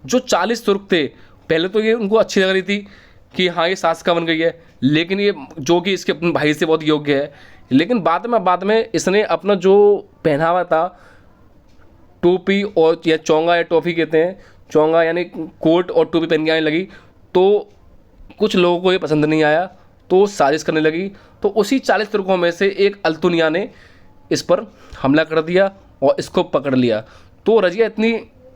जो 40 तुर्क थे, पहले तो ये उनको अच्छी लग रही थी कि हाँ ये शासिका बन गई है, लेकिन ये जो कि इसके अपने भाई से बहुत योग्य है। लेकिन बाद में इसने अपना जो पहनावा था, टोपी और या चोंगा या टोपी कहते हैं, चोंगा यानी कोट और टोपी पहन के आने लगी, तो कुछ लोगों को ये पसंद नहीं आया, तो साजिश करने लगी। तो उसी 40 तुर्कों में से एक अल्तुनिया ने इस पर हमला कर दिया और इसको पकड़ लिया। तो रजिया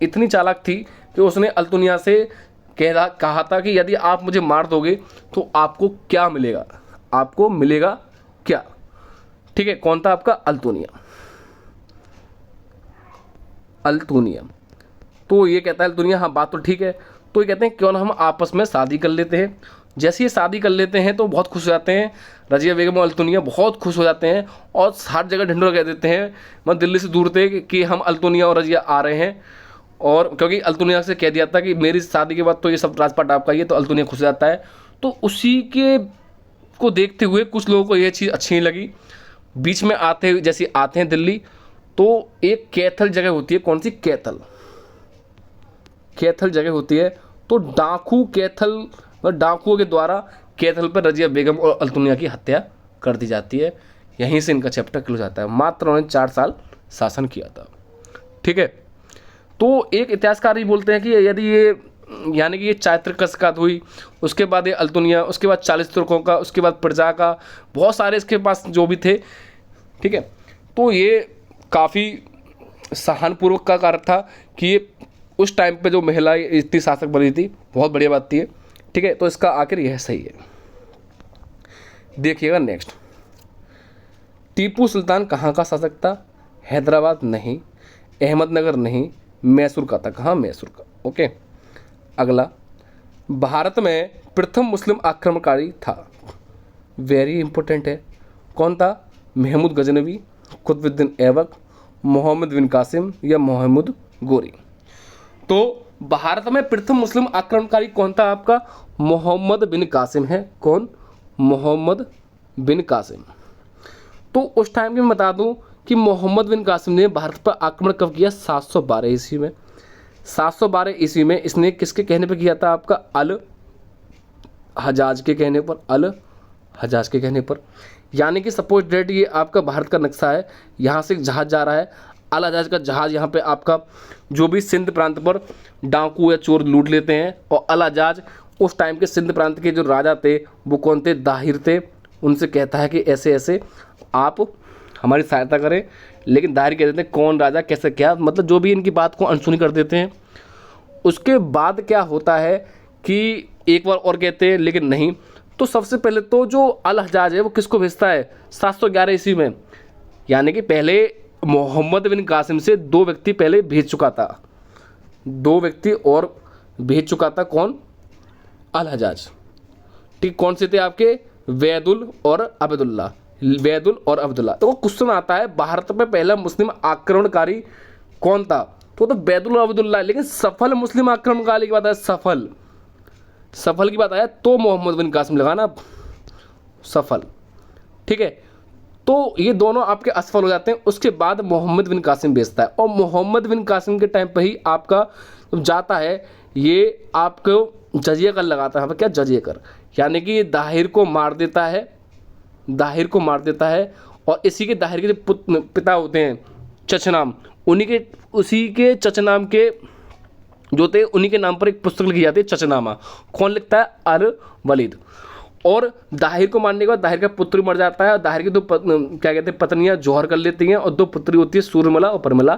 इतनी चालाक थी कि उसने अल्तुनिया से कहा था कि यदि आप मुझे मार दोगे तो आपको क्या मिलेगा? आपको मिलेगा क्या? ठीक है। कौन था आपका? अल्तुनिया। तो ये कहता है अल्तुनिया, हाँ बात तो ठीक है। तो ये कहते हैं क्यों ना हम आपस में शादी कर लेते हैं। जैसे ये शादी कर लेते हैं तो बहुत खुश हो जाते हैं, रजिया बेगम और अल्तुनिया बहुत खुश हो जाते हैं और हर जगह ढिंढोरा कह देते हैं, मतलब दिल्ली से दूर थे कि हम अल्तुनिया और रजिया आ रहे हैं। और क्योंकि अल्तुनिया से कह दिया था कि मेरी शादी के बाद तो ये सब राजपाट आपका ही है, तो अल्तुनिया खुश हो जाता है। तो उसी के को देखते हुए कुछ लोगों को ये चीज़ अच्छी नहीं लगी। बीच में जैसे आते हैं दिल्ली, तो एक कैथल जगह होती है। कौन सी? कैथल जगह होती है। तो डाकुओं के द्वारा कैथल पर रजिया बेगम और अल्तुनिया की हत्या कर दी जाती है। यहीं से इनका चैप्टर क्लोज जाता है। मात्र उन्होंने 4 साल शासन किया था। ठीक है। तो एक इतिहासकार ही बोलते हैं कि यदि ये यानी कि ये चारित्रिक का शिकार हुई, उसके बाद ये अल्तुनिया, उसके बाद 40 तुर्कों का, उसके बाद प्रजा का, बहुत सारे इसके पास जो भी थे। ठीक है। तो ये काफ़ी सहानुभूतिपूर्वक का कार्य था कि ये उस टाइम पे जो महिला इतनी शासक बनी थी, बहुत बढ़िया बात थी ये। ठीक है, तो इसका आखिर यह सही है। देखिएगा नेक्स्ट, टीपू सुल्तान कहाँ का शासक था? हैदराबाद नहीं, अहमदनगर नहीं, मैसूर का था। कहाँ? मैसूर का। ओके, अगला, भारत में प्रथम मुस्लिम आक्रमणकारी था। वेरी इंपॉर्टेंट है। कौन था? महमूद गजनवी, कुतुबुद्दीन ऐबक, मोहम्मद बिन कासिम या मोहम्मद गोरी। तो भारत में प्रथम मुस्लिम आक्रमणकारी कौन था आपका? मोहम्मद बिन कासिम है। कौन? मोहम्मद बिन कासिम। तो उस टाइम में बता दूं कि मोहम्मद बिन कासिम ने भारत पर आक्रमण कब किया? 712 ईस्वी में। 712 ईस्वी में इसने किसके कहने पर किया था आपका? अल हजाज के कहने पर। अल हजाज के कहने पर। यानी कि सपोज डेट ये आपका भारत का नक्शा है, यहाँ से एक जहाज़ जा रहा है, अल हजाज का जहाज़ यहाँ पे आपका जो भी सिंध प्रांत पर डाकू या चोर लूट लेते हैं, और अल हजाज उस टाइम के सिंध प्रांत के जो राजा थे वो कौन थे? दाहिर थे। उनसे कहता है कि ऐसे ऐसे आप हमारी सहायता करें, लेकिन दाहिर कह देते हैं कौन राजा कैसे क्या, मतलब जो भी इनकी बात को अनसुनी कर देते हैं। उसके बाद क्या होता है कि एक बार और कहते हैं लेकिन नहीं। तो सबसे पहले तो जो अल हजाज है वो किसको भेजता है? 711 ईस्वी में। यानी कि पहले मोहम्मद बिन कासिम से 2 व्यक्ति पहले भेज चुका था, 2 व्यक्ति और भेज चुका था। कौन? अल हजाज। ठीक, कौन से थे आपके? वैदुल और अब्दुल्ला। वैदुल और अब्दुल्ला। तो वो क्वेश्चन आता है भारत में पहला मुस्लिम आक्रमणकारी कौन था? तो वैदुल और अब्दुल्ला। लेकिन सफल मुस्लिम आक्रमणकारी की बात है, सफल की बात आया तो मोहम्मद बिन कासिम लगाना, सफल। ठीक है, तो ये दोनों आपके असफल हो जाते हैं। उसके बाद मोहम्मद बिन कासिम भेजता है, और मोहम्मद बिन कासिम के टाइम पे ही आपका जाता है ये आपको जजिया कर लगाता है। क्या? जजिया कर। यानी कि ये दाहिर को मार देता है, दाहिर को मार देता है। और इसी के दाहिर के जो पिता होते हैं चचनाम, उसी के चचनाम के जो थे उन्हीं के नाम पर एक पुस्तक लिखी जाती है, चचनामा। कौन लिखता है? अल वलीद। और दाहिर को मारने के बाद दाहिर का पुत्र मर जाता है, और दाहिर की 2 क्या कहते हैं पत्नियां जौहर कर लेती हैं, और 2 पुत्री होती है, सूरमला और परमला।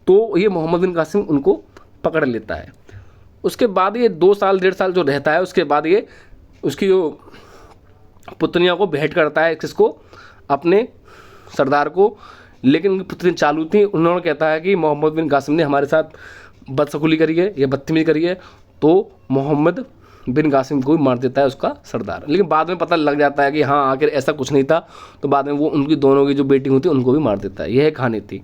तो ये मोहम्मद बिन कासिम उनको पकड़ लेता है। उसके बाद ये 2 साल 1.5 साल जो रहता है, उसके बाद ये उसकी जो पुत्रियों को भेंट करता है, किसको? अपने सरदार को। लेकिन उनकी पुत्री चालू थी, उन्होंने कहता है कि मोहम्मद बिन कासिम ने हमारे साथ बदसकुली करी है या बदतमीजी करी है, तो मोहम्मद बिन कासिम को भी मार देता है उसका सरदार। लेकिन बाद में पता लग जाता है कि हाँ आखिर ऐसा कुछ नहीं था, तो बाद में वो उनकी दोनों की जो बेटी होती है उनको भी मार देता है। यह कहानी थी।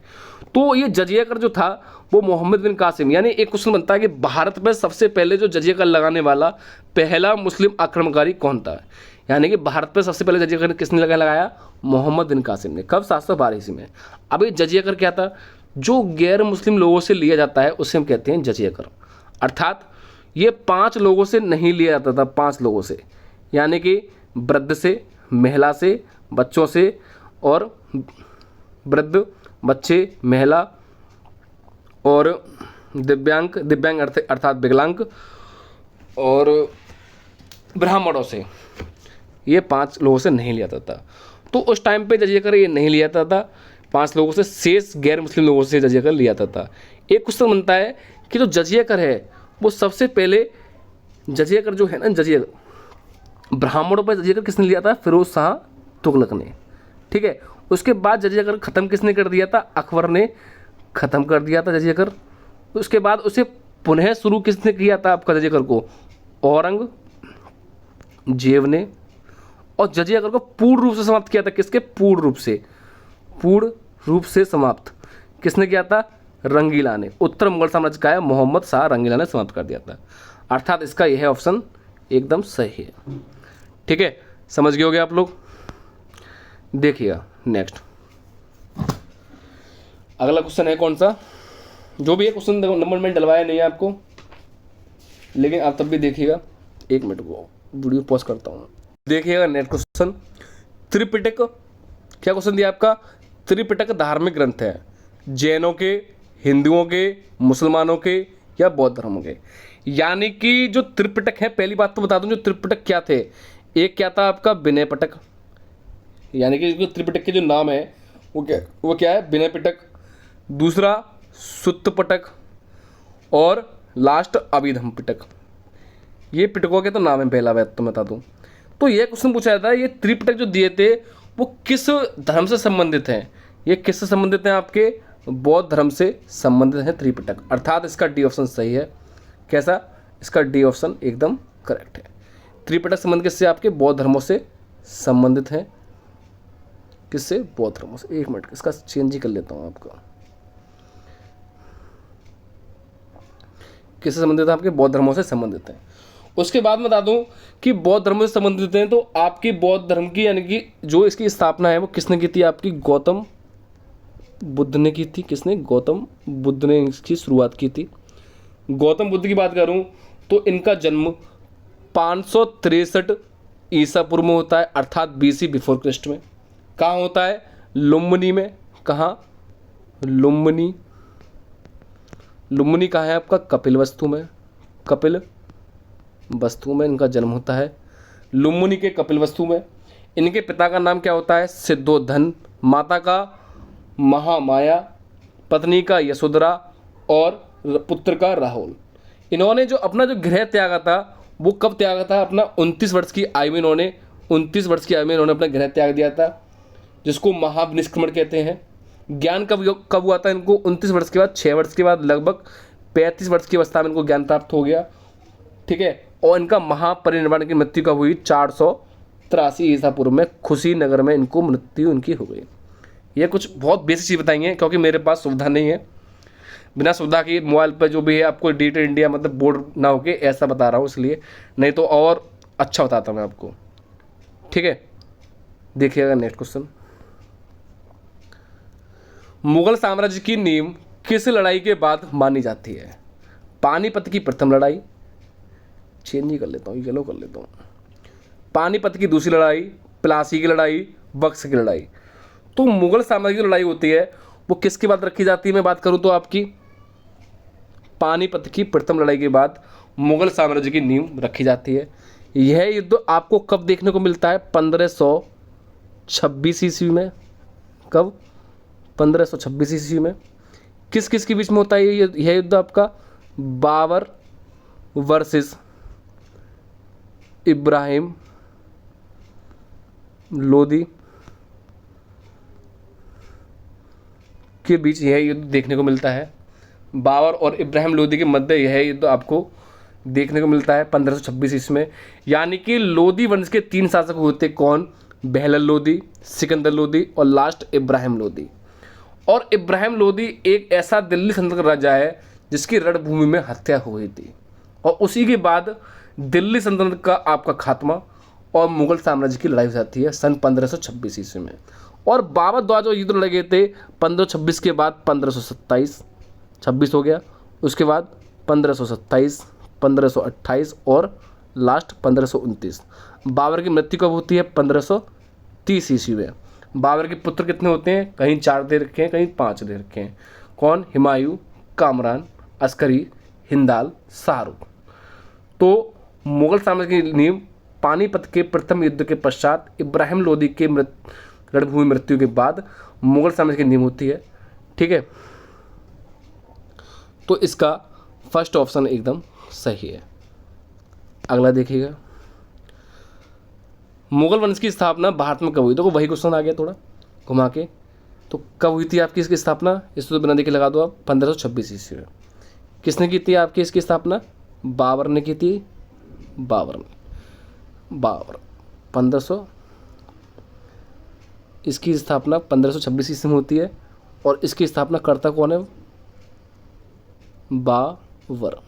तो ये जजिया कर जो था वो मोहम्मद बिन कासिम, यानी एक क्वेश्चन बनता है कि भारत में सबसे पहले जो जजिया कर लगाने वाला पहला मुस्लिम आक्रमणकारी कौन था? यानी कि भारत पर सबसे पहले जजिया कर किसने लगाया? मोहम्मद बिन कासिम ने। कब? 712 ईस्वी में। अब ये जजिया कर क्या था? जो गैर मुस्लिम लोगों से लिया जाता है उसे हम कहते हैं जजिया कर। अर्थात ये 5 लोगों से नहीं लिया जाता था, 5 लोगों से, यानी कि वृद्ध से, महिला से, बच्चों से, और वृद्ध, बच्चे, महिला और दिव्यांग अर्थात विकलांग और ब्राह्मणों से, ये 5 लोगों से नहीं लिया जाता था। तो उस टाइम पे जजिया कर ये नहीं लिया जाता था, 5 लोगों से, शेष गैर मुस्लिम लोगों से जजिया कर लिया जाता था। एक क्वेश्चन बनता है कि जो जजिया कर है वो सबसे पहले जजिया कर जो है ना, जजिया ब्राह्मणों पर जजिया कर किसने लिया था? फिरोज शाह तुगलक ने। ठीक है, उसके बाद जजिया कर ख़त्म किसने कर दिया था? अकबर ने ख़त्म कर दिया था जजिया कर। उसके बाद उसे पुनः शुरू किसने किया था आपका जजिया कर को? औरंगजेब ने। और जजिया कर को पूर्ण रूप से समाप्त किया था किसके? पूर्ण रूप से समाप्त किसने किया था? रंगीला ने। उत्तर मुगल साम्राज्य का है मोहम्मद शाह रंगीला ने समाप्त कर दिया था। अर्थात इसका यह ऑप्शन एकदम सही है। ठीक है, समझ गए होगे आप लोग। देखिएगा नेक्स्ट, अगला क्वेश्चन है कौन सा? जो भी है क्वेश्चन नंबर में डलवाया नहीं है आपको, लेकिन आप तब भी देखिएगा। 1 मिनट को वीडियो पॉज करता हूँ। देखिएगा नेक्स्ट क्वेश्चन, त्रिपिटक। क्या क्वेश्चन दिया आपका? त्रिपिटक धार्मिक ग्रंथ है, जैनों के, हिंदुओं के, मुसलमानों के या बौद्ध धर्म के। यानी कि जो त्रिपिटक है, पहली बात तो बता दूं जो त्रिपिटक क्या थे। एक क्या था आपका? विनय पिटक। यानी कि जो त्रिपिटक के जो नाम है वो क्या है? विनय पिटक, दूसरा सुत्तपटक और लास्ट अभिधम पिटक। ये पिटकों के तो नाम है, पहला बात तो बता दूं। तो ये क्वेश्चन पूछा जाता है, ये त्रिपिटक जो दिए थे वो किस धर्म से संबंधित हैं? ये किससे संबंधित हैं? आपके बौद्ध धर्म से संबंधित हैं त्रिपिटक, अर्थात इसका डी ऑप्शन सही है। कैसा? इसका डी ऑप्शन एकदम करेक्ट है। त्रिपिटक संबंध किससे? आपके बौद्ध धर्मों से संबंधित हैं। किससे? बौद्ध धर्मों से। एक मिनट, इसका चेंज ही कर लेता हूँ आपका। किससे संबंधित है? आपके बौद्ध धर्मों से संबंधित हैं। उसके बाद बता दूं कि बौद्ध धर्म से संबंधित हैं, तो आपकी बौद्ध धर्म की यानी कि जो इसकी स्थापना है वो किसने की थी? आपकी गौतम बुद्ध ने की थी। किसने? गौतम बुद्ध ने इसकी शुरुआत की थी। गौतम बुद्ध की बात करूं तो इनका जन्म 563 ईसा पूर्व में होता है, अर्थात BC बिफोर क्रिस्ट में। कहाँ होता है? लुम्बिनी में। कहाँ? लुम्बिनी। लुम्बिनी कहाँ है आपका? कपिलवस्तु में। कपिलवस्तु में इनका जन्म होता है, लुम्बिनी के कपिलवस्तु में। इनके पिता का नाम क्या होता है? सिद्धोधन, माता का महामाया, पत्नी का यशोधरा और पुत्र का राहुल। इन्होंने जो अपना जो गृह त्यागा था वो कब त्यागा था? अपना 29 वर्ष की आयु में इन्होंने 29 वर्ष की आयु में इन्होंने अपना गृह त्याग दिया था, जिसको महानिष्क्रमण कहते हैं। ज्ञान कब हुआ था इनको? 29 वर्ष के बाद। 6 वर्ष के बाद लगभग 35 वर्ष की अवस्था में इनको ज्ञान प्राप्त हो गया। ठीक है। और इनका महापरिनिर्वाण की मृत्यु कब हुई? 483 ईसा पूर्व में कुशीनगर में इनको मृत्यु इनकी हो गई। ये कुछ बहुत बेसिक चीज़ बताई हैं, क्योंकि मेरे पास सुविधा नहीं है। बिना सुविधा की मोबाइल पर जो भी है आपको डिजिटल इंडिया मतलब बोर्ड ना होके ऐसा बता रहा हूँ, इसलिए। नहीं तो और अच्छा बताता मैं आपको। ठीक है, देखिएगा नेक्स्ट क्वेश्चन। मुगल साम्राज्य की नींव किस लड़ाई के बाद मानी जाती है? पानीपत की प्रथम लड़ाई, चेंज ही कर लेता हूँ, येलो कर लेता हूँ। पानीपत की दूसरी लड़ाई, प्लासी की लड़ाई, बक्सर की लड़ाई। तो मुगल साम्राज्य की लड़ाई होती है वो किसके बाद रखी जाती है? मैं बात करूँ तो आपकी पानीपत की प्रथम लड़ाई के बाद मुगल साम्राज्य की नींव रखी जाती है। यह युद्ध आपको कब देखने को मिलता है? 1526 ईस्वी में। कब? 1526 ईस्वी में। किस किस के बीच में होता है यह युद्ध आपका? बाबर वर्सेस इब्राहिम लोदी के बीच यह युद्ध देखने को मिलता है। बाबर और इब्राहिम लोदी के मध्य यह युद्ध आपको देखने को मिलता है 1526 ईस्वी में। यानी कि लोदी वंश के 3 शासक होते कौन? बहलल लोदी, सिकंदर लोदी और लास्ट इब्राहिम लोदी। और इब्राहिम लोदी एक ऐसा दिल्ली सल्तनत का राजा है जिसकी रणभूमि में हत्या हुई थी, और उसी के बाद दिल्ली सल्तनत का आपका खात्मा और मुगल साम्राज्य की लड़ाई हो जाती है सन 1526 ईस्वी में। और बाबर द्वारा जो युद्ध लगे थे 1526 के बाद 1527, 26 हो गया, उसके बाद 1527, 1528 और लास्ट 1529। बाबर की मृत्यु कब होती है? 1530 ईस्वी में। बाबर के पुत्र कितने होते हैं? कहीं 4 दे रखे हैं, कहीं 5 दे रखे हैं। कौन? हुमायूं, कामरान, अस्करी, हिंदाल, शाहरुख। तो मुगल साम्राज्य की नींव पानीपत के प्रथम युद्ध के पश्चात इब्राहिम लोदी के रणभूमि मृत्यु के बाद मुगल साम्राज्य की नींव होती है। ठीक है, तो इसका फर्स्ट ऑप्शन एकदम सही है। अगला देखिएगा, मुगल वंश की स्थापना भारत में कब हुई? तो वही क्वेश्चन आ गया थोड़ा घुमा के। तो कब हुई थी आपकी इसकी स्थापना? इसको तो बिना देखे लगा दो आप। 1526 ईस्वी में। किसने की थी आपकी इसकी स्थापना? बाबर ने की थी। बाबर 1500, इसकी स्थापना 1526 ईस्वी में होती है। और इसकी स्थापना करता कौन है? बाबर।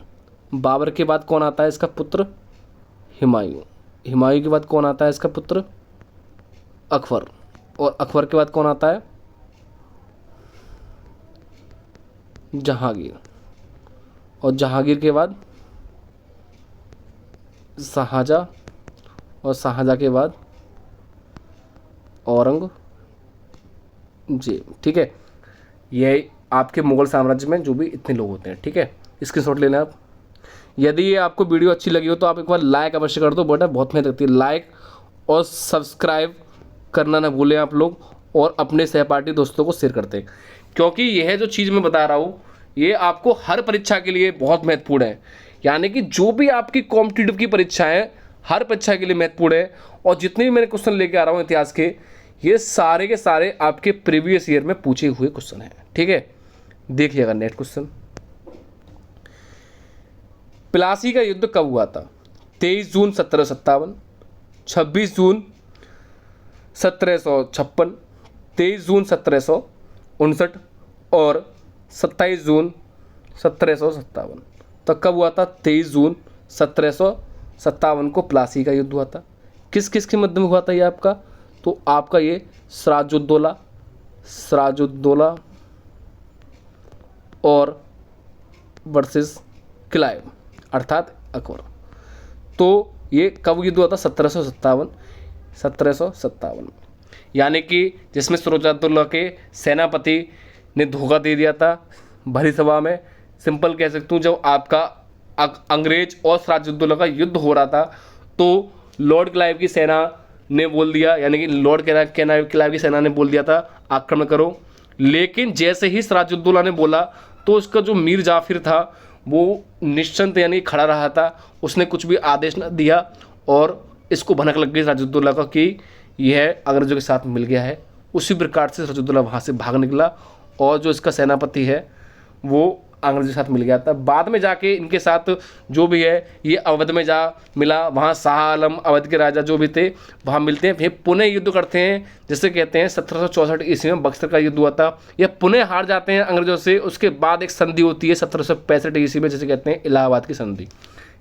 बाबर के बाद कौन आता है? इसका पुत्र हुमायूं। हुमायूं के बाद कौन आता है? इसका पुत्र अकबर। और अकबर के बाद कौन आता है? जहांगीर। और जहांगीर के बाद शाहजहां। और शाहजहां के बाद औरंगजेब। ठीक है, यह आपके मुगल साम्राज्य में जो भी इतने लोग होते हैं। ठीक है, स्क्रीनशॉट लेना आप। यदि ये आपको वीडियो अच्छी लगी हो तो आप एक बार लाइक अवश्य कर दो, बेटा बहुत मेहनत लगती है। लाइक और सब्सक्राइब करना ना भूलें आप लोग, और अपने सहपाठी दोस्तों को शेयर करते हैं। क्योंकि यह जो चीज़ मैं बता रहा हूँ ये आपको हर परीक्षा के लिए बहुत महत्वपूर्ण है। यानी कि जो भी आपकी कॉम्पिटिटिव की परीक्षा है हर परीक्षा के लिए महत्वपूर्ण है। और जितने भी मैंने क्वेश्चन लेके आ रहा हूँ इतिहास के, ये सारे के सारे आपके प्रीवियस ईयर में पूछे हुए क्वेश्चन हैं। ठीक है, देखिएगा नेक्स्ट क्वेश्चन। प्लासी का युद्ध कब हुआ था? 23 जून 1757, 26 जून 1756, 23 जून 1759 और 27 जून 1757। तो कब हुआ था? 23 जून 1757 को प्लासी का युद्ध हुआ था। किस किस के मध्य में हुआ था ये आपका? तो आपका ये सिराजुद्दौला और वर्सेस क्लाइव अर्थात अकबर। तो ये कब युद्ध हुआ था? 1757। यानी कि जिसमें सिराजुद्दौला के सेनापति ने धोखा दे दिया था भरी सभा में। सिंपल कह सकता हूँ, जब आपका अंग्रेज और सिराजुद्दौला का युद्ध हो रहा था तो लॉर्ड क्लाइव की सेना ने बोल दिया, यानी कि लॉर्ड क्लाइव की सेना ने बोल दिया था आक्रमण करो। लेकिन जैसे ही सिराजुद्दौला ने बोला तो उसका जो मीर जाफिर था वो निश्चिंत यानी खड़ा रहा था, उसने कुछ भी आदेश न दिया और इसको भनक लग गई सिराजुद्दौला का कि यह अंग्रेजों के साथ मिल गया है। उसी प्रकार से सिराजुद्दौला वहाँ से भाग निकला और जो इसका सेनापति है वो अंग्रेजों के साथ मिल गया था। बाद में जाके इनके साथ जो भी है ये अवध में जा मिला, वहाँ शाह आलम अवध के राजा जो भी थे वहाँ मिलते हैं, फिर पुनः युद्ध करते हैं जिसे कहते हैं 1764 ईस्वी में बक्सर का युद्ध हुआ था। ये पुनः हार जाते हैं अंग्रेजों से। उसके बाद एक संधि होती है 1765 ईस्वी में जिसे कहते हैं इलाहाबाद की संधि।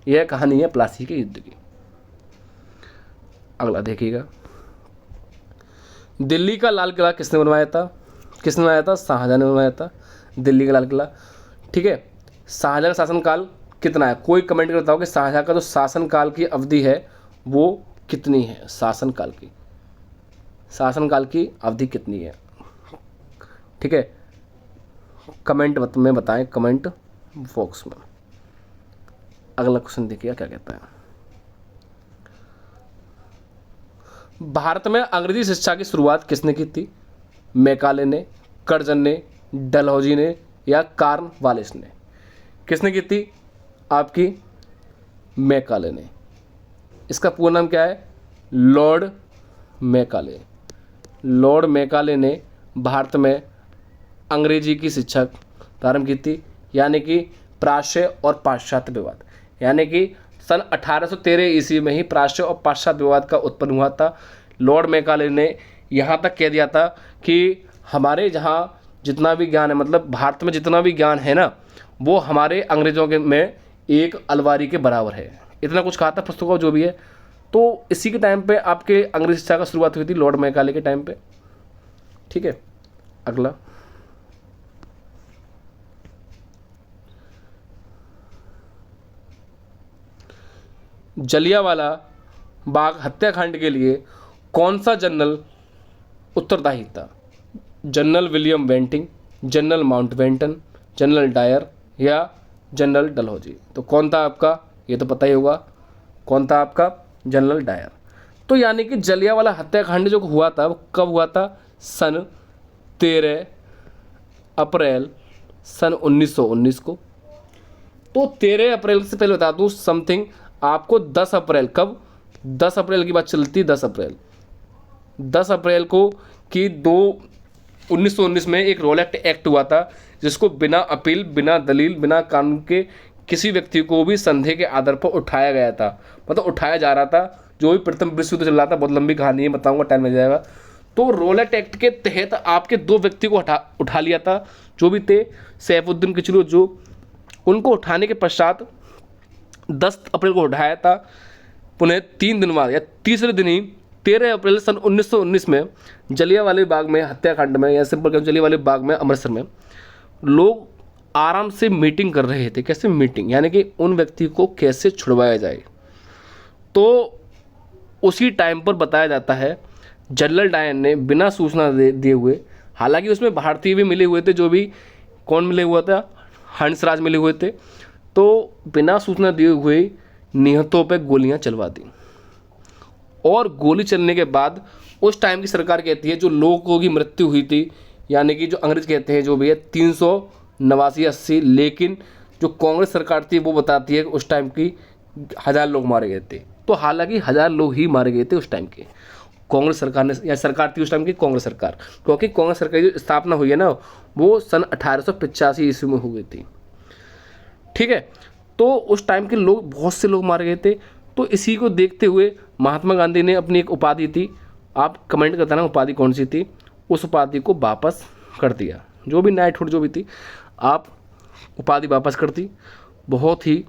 यह कहानी है प्लासी के युद्ध की। अगला देखिएगा, दिल्ली का लाल किला किसने बनवाया था? किसने बनवाया था? शाहजहां ने बनवाया था दिल्ली का लाल किला। ठीक है, शाहजहां का शासनकाल कितना है? कोई कमेंट करता हो कि शाहजहां का जो शासनकाल की अवधि है वो कितनी है? शासनकाल की अवधि कितनी है? ठीक है, कमेंट में बताएं, कमेंट बॉक्स में। अगला क्वेश्चन देखिए क्या कहता है। भारत में अंग्रेजी शिक्षा की शुरुआत किसने की थी? मैकाले ने, कर्जन ने, डलहौजी ने या कॉर्नवालिस ने? किसने की थी? आपकी मैकाले ने। इसका पूरा नाम क्या है? Lord Macaulay. लॉर्ड मैकाले ने भारत में अंग्रेजी की शिक्षा प्रारंभ की थी, यानी कि प्राच्य और पाश्चात्य विवाद। यानी कि सन 1813 ईस्वी में ही प्राच्य और पाश्चात्य विवाद का उत्पन्न हुआ था। लॉर्ड मैकाले ने यहाँ तक कह दिया था कि हमारे जहाँ जितना भी ज्ञान है, मतलब भारत में जितना भी ज्ञान है ना, वो हमारे अंग्रेजों के में एक अलवारी के बराबर है। इतना कुछ कहा था पुस्तकों जो भी है। तो इसी के टाइम पे आपके अंग्रेजी शिक्षा का शुरुआत हुई थी लॉर्ड मैकाले के टाइम पे। ठीक है, अगला, जलियांवाला बाग हत्याकांड के लिए कौन सा जनरल उत्तरदायी था? General William Bentinck, general Mountbatten, general Dyer या जनरल डलहौजी? तो कौन था आपका? ये तो पता ही होगा कौन था आपका? General Dyer. तो यानी कि जलियांवाला हत्याकांड जो हुआ था वो कब हुआ था? सन 13 अप्रैल सन 1919 को। तो 13 अप्रैल से पहले बता दूँ समथिंग आपको 10 अप्रैल, कब? 10 अप्रैल की बात चलती, 10 अप्रैल को कि 1919 में एक रोलेक्ट एक्ट हुआ था जिसको बिना अपील, बिना दलील, बिना कानून के किसी व्यक्ति को भी संदेह के आधार पर उठाया गया था, मतलब उठाया जा रहा था। जो भी प्रथम विश्व युद्ध चल रहा था, बहुत लंबी कहानी है, बताऊंगा टाइम लग जाएगा। तो रोलेक्ट एक्ट के तहत आपके 2 व्यक्ति को उठा लिया था, जो भी थे सैफुद्दीन किचलू, जो उनको उठाने के पश्चात 10 अप्रैल को उठाया था। पुनः 3 दिन बाद या तीसरे दिन ही 13 अप्रैल सन 1919 में जलियांवाले बाग में हत्याकांड में, या सिंपल जलियांवाले बाग में अमृतसर में लोग आराम से मीटिंग कर रहे थे। कैसे मीटिंग? यानी कि उन व्यक्ति को कैसे छुड़वाया जाए। तो उसी टाइम पर बताया जाता है जनरल डायर ने बिना सूचना दिए हुए, हालांकि उसमें भारतीय भी मिले हुए थे, जो भी कौन मिले हुआ था? हंसराज मिले हुए थे। तो बिना सूचना दिए हुए निहतों पे गोलियां चलवा दी। और गोली चलने के बाद उस टाइम की सरकार कहती है जो लोगों की मृत्यु हुई थी यानी कि जो अंग्रेज कहते हैं जो भी है 389-80, लेकिन जो कांग्रेस सरकार थी वो बताती है कि उस टाइम की 1000 लोग मारे गए थे। तो हालांकि 1000 लोग ही मारे गए थे उस टाइम के, कांग्रेस सरकार ने, या सरकार थी उस टाइम की कांग्रेस सरकार, क्योंकि कांग्रेस सरकार की जो स्थापना हुई है ना वो सन 1885 ईस्वी में हुई थी। ठीक है, तो उस टाइम के लोग, बहुत से लोग मारे गए थे। तो इसी को देखते हुए महात्मा गांधी ने अपनी एक उपाधि थी, आप कमेंट करता ना उपाधि कौन सी थी, उस उपाधि को वापस कर दिया। जो भी नाइटहुड जो भी थी, आप उपाधि वापस कर दी। बहुत ही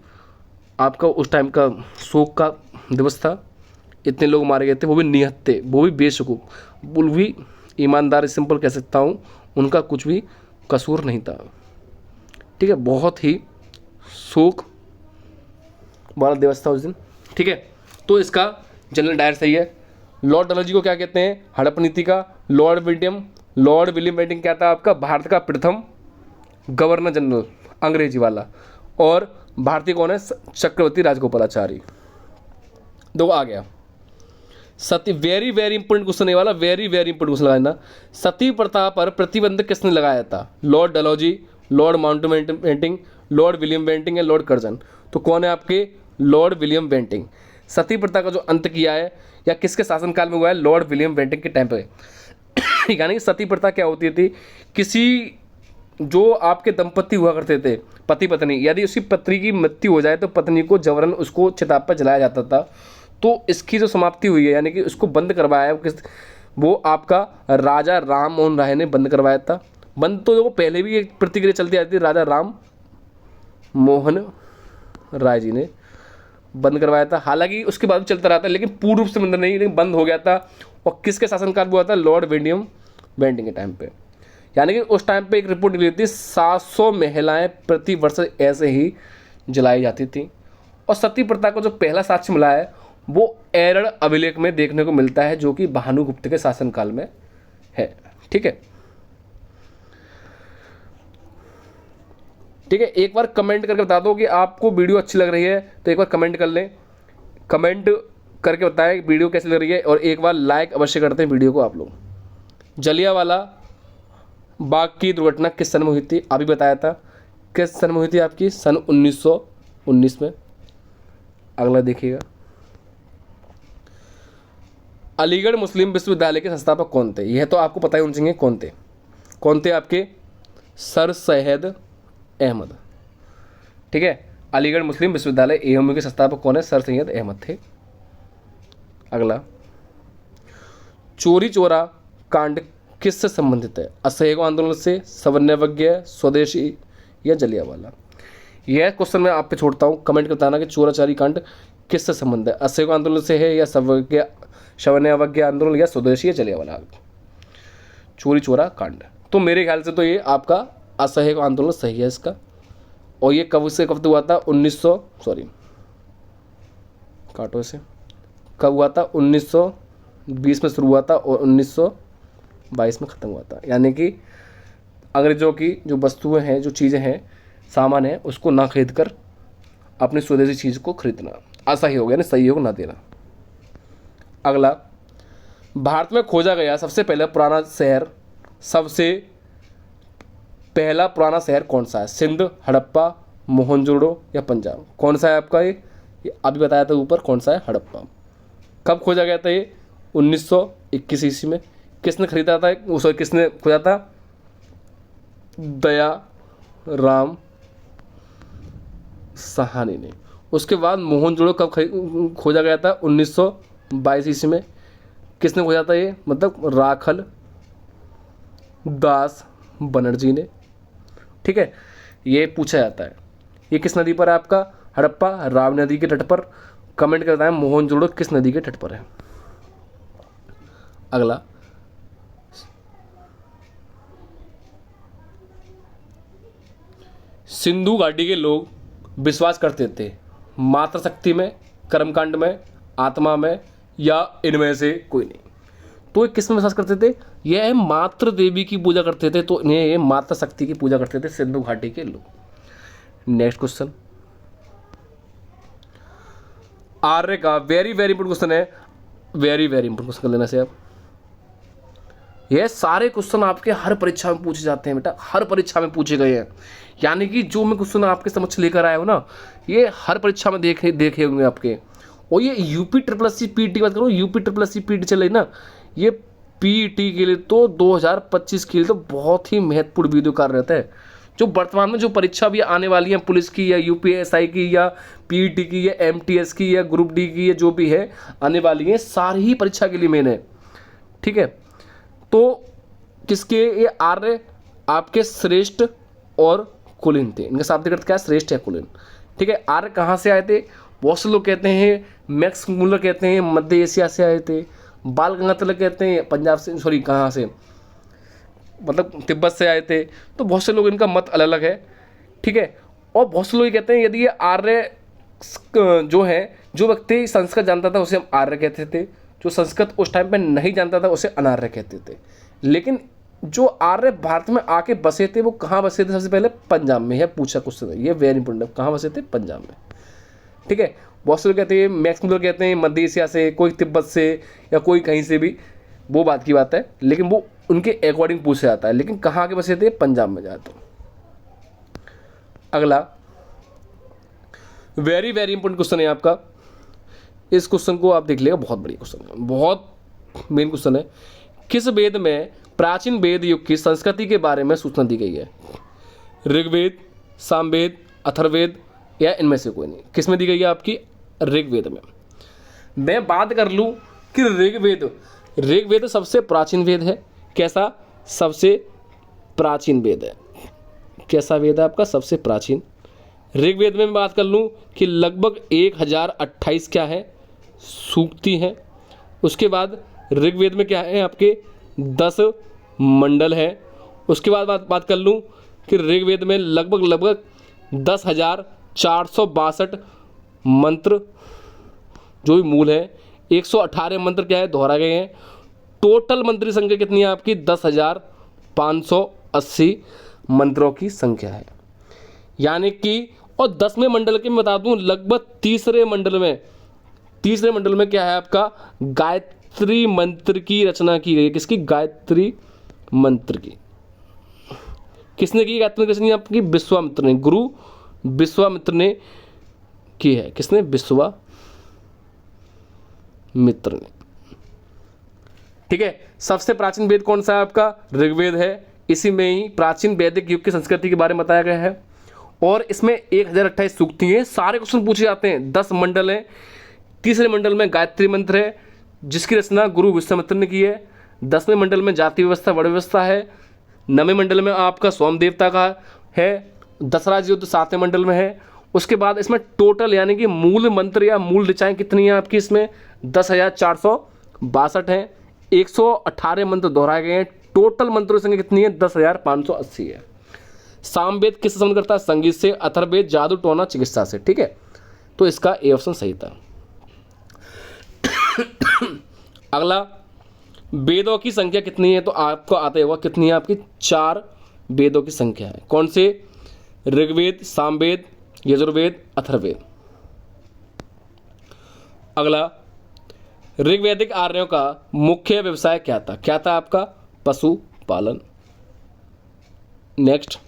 आपका उस टाइम का शोक का दिवस था। इतने लोग मारे गए थे, वो भी निहत्थे, वो भी बेशकूफ, वो भी ईमानदार, सिंपल कह सकता हूँ, उनका कुछ भी कसूर नहीं था। ठीक है, बहुत ही शोक वाला दिवस था उस दिन। ठीक है, तो इसका जनरल डायर सही है। लॉर्ड डलहौजी को क्या कहते हैं, हड़प नीति का लॉर्ड विलियम बेंटिंग क्या था आपका, भारत का प्रथम गवर्नर जनरल, अंग्रेजी वाला। और भारतीय कौन है, चक्रवर्ती राजगोपालाचारी। दो आ गया सती, वेरी वेरी इंपोर्टेंट क्वेश्चन है वाला, वेरी वेरी इंपोर्टेंट क्वेश्चन लगाना। सती प्रथा पर प्रतिबंध किसने लगाया था, Lord Dalhousie, Lord Mountbatten, Lord William Bentinck या लॉर्ड कर्जन। तो कौन है आपके, लॉर्ड विलियम बेंटिंग। सती प्रथा का जो अंत किया है या किसके शासनकाल में हुआ है, लॉर्ड विलियम बेंटिंग के टाइम पे। यानी कि सती प्रथा क्या होती थी, किसी जो आपके दंपति हुआ करते थे, पति पत्नी, यदि उसकी पत्नी की मृत्यु हो जाए तो पत्नी को जबरन उसको चिता पर जलाया जाता था। तो इसकी जो समाप्ति हुई है, यानी कि उसको बंद करवाया वो आपका राजा राम मोहन राय ने बंद करवाया था। बंद तो देखो पहले भी एक प्रतिक्रिया चलती आती थी, राजा राम मोहन राय जी ने बंद करवाया था। हालांकि उसके बाद भी चलता रहा था, लेकिन पूर्ण रूप से बंद नहीं, लेकिन बंद हो गया था। और किसके शासनकाल हुआ था, लॉर्ड विलियम बेंटिंग के टाइम पे। यानी कि उस टाइम पे एक रिपोर्ट निकली थी, 700 महिलाएं प्रति वर्ष ऐसे ही जलाई जाती थी। और सती प्रथा को जो पहला साक्ष्य मिला है वो एरड़ अभिलेख में देखने को मिलता है, जो कि भानुगुप्त के शासनकाल में है। ठीक है, ठीक है, एक बार कमेंट करके बता दो कि आपको वीडियो अच्छी लग रही है, तो एक बार कमेंट कर लें, कमेंट करके बताएं वीडियो कैसी लग रही है। और एक बार लाइक अवश्य करते हैं वीडियो को आप लोग। जलियांवाला बाग की दुर्घटना किस सन में हुई थी, अभी बताया था, किस सन में हुई थी आपकी, सन 1919 में। अगला देखिएगा, अलीगढ़ मुस्लिम विश्वविद्यालय के संस्थापक कौन थे, यह तो आपको पता ही होना चाहिए कौन थे आपके, सर सैयद अहमद। ठीक है, अलीगढ़ मुस्लिम विश्वविद्यालय एएमयू के संस्थापक कौन है, सर सैयद अहमद थे। अगला, चोरी चोरा कांड किससे संबंधित है, असहयोग आंदोलन से, सवर्णावज्ञा, स्वदेशी या जलियांवाला। यह क्वेश्चन मैं आप पे छोड़ता हूँ, कमेंट बताना कि चोराचारी कांड किससे संबंध है, असहयोग आंदोलन से है या सवर्णावज्ञा आंदोलन या स्वदेशी या जलियांवाला। चोरी चोरा कांड, तो मेरे ख्याल से तो ये आपका असहयोग आंदोलन सही है इसका। और ये कब से कब हुआ था, 1900 काटो इसे, कब हुआ था, 1920 में शुरू हुआ था और 1922 में ख़त्म हुआ था। यानी कि अंग्रेज़ों की जो वस्तुएं हैं, जो चीज़ें हैं, सामान है, उसको ना खरीद कर अपनी स्वदेशी चीज़ को खरीदना असहयोग, यानी सहयोग ना देना। अगला, भारत में खोजा गया सबसे पहला पुराना शहर कौन सा है, सिंध, हड़प्पा, मोहनजोदड़ो या पंजाब। कौन सा है आपका ये अभी बताया था ऊपर, कौन सा है, हड़प्पा। कब खोजा गया था ये, 1921 ईस्वी में। किसने खरीदा था, किसने खोजा था, दया राम सहानी ने। उसके बाद मोहनजोदड़ो कब खोजा गया था, 1922 ईस्वी में। किसने खोजा था ये, मतलब राखल दास बनर्जी ने। ठीक है, ये पूछा जाता है। ये किस नदी पर है आपका, हड़प्पा राव नदी के तट पर। कमेंट करता है मोहनजोदड़ो किस नदी के तट पर है। अगला, सिंधु घाटी के लोग विश्वास करते थे मातृ शक्ति में, कर्मकांड में, आत्मा में या इनमें से कोई नहीं। तो ये किस में विश्वास करते थे, यह मातृ देवी की पूजा करते थे, तो इन्हें ये मातृ शक्ति की पूजा करते थे सिंधु घाटी के लोग। नेक्स्ट क्वेश्चन, आर्य का वेरी वेरी इंपोर्टेंट क्वेश्चन है, वेरी वेरी इंपोर्टेंट क्वेश्चन कर लेना से आप। ये सारे क्वेश्चन आपके हर परीक्षा में पूछे जाते हैं बेटा, हर परीक्षा में पूछे गए हैं। यानी कि जो मैं क्वेश्चन आपके समक्ष लेकर आया हूँ ना, ये हर परीक्षा में देखे होंगे आपके। और ये UP triple S C PET की बात करूँ, UP triple S C PET चल रही ना, ये पीटी के लिए तो 2025 के लिए तो बहुत ही महत्वपूर्ण वीडियो कार्य रहता है। जो वर्तमान में जो परीक्षा भी आने वाली है पुलिस की या यूपीएसआई की या पीईटी की या एमटीएस की या ग्रुप डी की या जो भी है आने वाली है, सारी ही परीक्षा के लिए मेन है। ठीक है, तो किसके ये आर्य आपके श्रेष्ठ और कुलीन थे। इनका शाब्दिक अर्थ क्या है, श्रेष्ठ या कुलीन। ठीक है, आर्य कहाँ से आए थे, बहुत से लोग कहते हैं मैक्स मुलर कहते हैं मध्य एशिया से आए थे, बाल गंगाधर कहते हैं पंजाब से, सॉरी कहाँ से, मतलब तिब्बत से आए थे। तो बहुत से लोग इनका मत अलग अलग है। ठीक है, और बहुत से लोग ये कहते हैं यदि ये आर्य जो है, जो व्यक्ति संस्कृत जानता था उसे हम आर्य कहते थे, जो संस्कृत उस टाइम पे नहीं जानता था उसे अनार्य कहते थे। लेकिन जो आर्य भारत में आके बसे थे वो कहाँ बसे थे, सबसे पहले पंजाब में। है पूछा क्वेश्चन है ये, वेरी इंपॉर्टेंट, कहाँ बसे थे, पंजाब में। ठीक है, बहुत से लोग कहते हैं मैक्स मुलर कहते हैं मध्य एशिया से, कोई तिब्बत से या कोई कहीं से भी, वो बात की बात है, लेकिन वो उनके अकॉर्डिंग पूछा जाता है। लेकिन कहाँ के बसे थे, पंजाब में जाते। अगला वेरी वेरी इंपॉर्टेंट क्वेश्चन है आपका, इस क्वेश्चन को आप देख लेगा, बहुत बढ़िया क्वेश्चन है, बहुत मेन क्वेश्चन है। किस वेद में प्राचीन वेद युग की संस्कृति के बारे में सूचना दी गई है? ऋग्वेद, सामवेद, अथर्ववेद या इनमें से कोई नहीं। किस में दी गई है आपकी? ऋग्वेद में। मैं बात कर लूँ कि ऋग्वेद सबसे प्राचीन वेद है। कैसा? सबसे प्राचीन वेद है। कैसा वेद है आपका? सबसे प्राचीन। ऋग्वेद में मैं बात कर लूँ कि लगभग 1028 क्या है, सूक्ति हैं। उसके बाद ऋग्वेद में क्या है आपके 10 मंडल है। उसके बाद बात कर लूँ कि ऋग्वेद में लगभग 10,462 मंत्र जो भी मूल है, 118 मंत्र क्या है, दोहरा गए हैं। टोटल मंत्री संख्या कितनी है आपकी? 10,580 मंत्रों की संख्या है। यानी कि और 10वें मंडल के मैं बता दूं, लगभग तीसरे मंडल में क्या है आपका? गायत्री मंत्र की रचना की गई है। किसकी? गायत्री मंत्र की। किसने की गायत्री मंत्र रचना? आपकी विश्वामित्र ने, गुरु विश्वामित्र ने की है। किसने? विश्वामित्र ने। ठीक है, सबसे प्राचीन वेद कौन सा है आपका? ऋग्वेद है। इसी में ही प्राचीन वैदिक युग की संस्कृति के बारे में बताया गया है और इसमें 1028 सूक्ति हैं। सारे क्वेश्चन पूछे जाते हैं। 10 मंडल हैं। तीसरे मंडल में गायत्री मंत्र है जिसकी रचना गुरु विश्वामित्र ने की है। 10वें मंडल में जाति व्यवस्था, वर्ण व्यवस्था है। 9वें मंडल में आपका सोम देवता का है। दशराज युद्ध 7वें मंडल में है। उसके बाद इसमें टोटल यानी कि मूल मंत्र या मूल ऋचाएँ कितनी हैं आपकी? इसमें 10,462 हैं। 118 मंत्र दोहराए गए हैं। टोटल मंत्रों की संख्या कितनी है? 10,580 है। सामवेद किससे संबंध करता है? संगीत से। अथर्ववेद जादू टोना चिकित्सा से। ठीक है, तो इसका ए ऑप्शन सही था। अगला, वेदों की संख्या कितनी है? तो आपको आता होगा कितनी है आपकी? 4 वेदों की संख्या है। कौन से? ऋग्वेद, सामवेद, यजुर्वेद, अथर्ववेद। अगला, ऋग्वैदिक आर्यों का मुख्य व्यवसाय क्या था? क्या था आपका? पशुपालन। नेक्स्ट,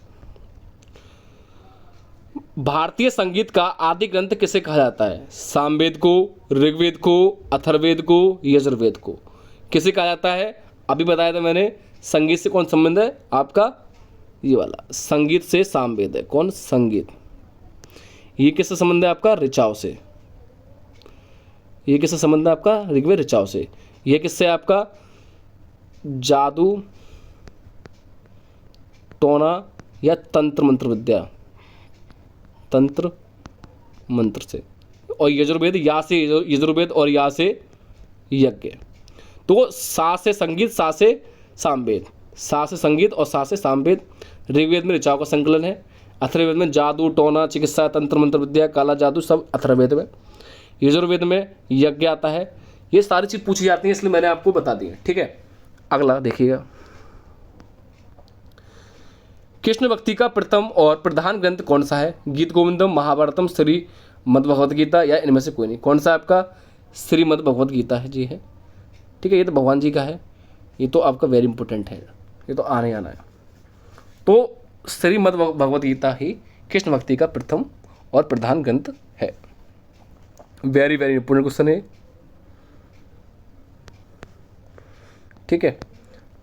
भारतीय संगीत का आदि ग्रंथ किसे कहा जाता है? सामवेद को, ऋग्वेद को, अथर्ववेद को, यजुर्वेद को। किसे कहा जाता है? अभी बताया था मैंने। संगीत से कौन संबंध है आपका? ये वाला संगीत से सामवेद है। कौन? संगीत। ये किससे संबंध है आपका? ऋचाओं से। ये किससे संबंध है आपका? ऋग्वेद ऋचाओं से। ये किससे आपका? जादू टोना या तंत्र मंत्र विद्या, तंत्र मंत्र से। और यजुर्वेद, या से यजुर्वेद और या से यज्ञ। तो सा से संगीत, सा से सामवेद। सा से संगीत और सा से सामवेद। ऋग्वेद में ऋचाओं का संकलन है। अथर्ववेद में जादू टोना चिकित्सा तंत्र मंत्र विद्या काला जादू सब अथर्ववेद में। यजुर्वेद में यज्ञ आता है। ये सारी चीज़ पूछी जाती हैं इसलिए मैंने आपको बता दी है। ठीक है, अगला देखिएगा, कृष्ण भक्ति का प्रथम और प्रधान ग्रंथ कौन सा है? गीत गोविंदम, महाभारतम, श्रीमद् भगवद गीता या इनमें से कोई नहीं। कौन सा आपका? श्रीमद् भगवद गीता है जी है। ठीक है, ये तो भगवान जी का है। ये तो आपका वेरी इंपॉर्टेंट है, ये तो आने आना है। तो श्रीमद् भगवद गीता ही कृष्ण भक्ति का प्रथम और प्रधान ग्रंथ है। वेरी वेरी इंपॉर्टेंट क्वेश्चन है। ठीक है,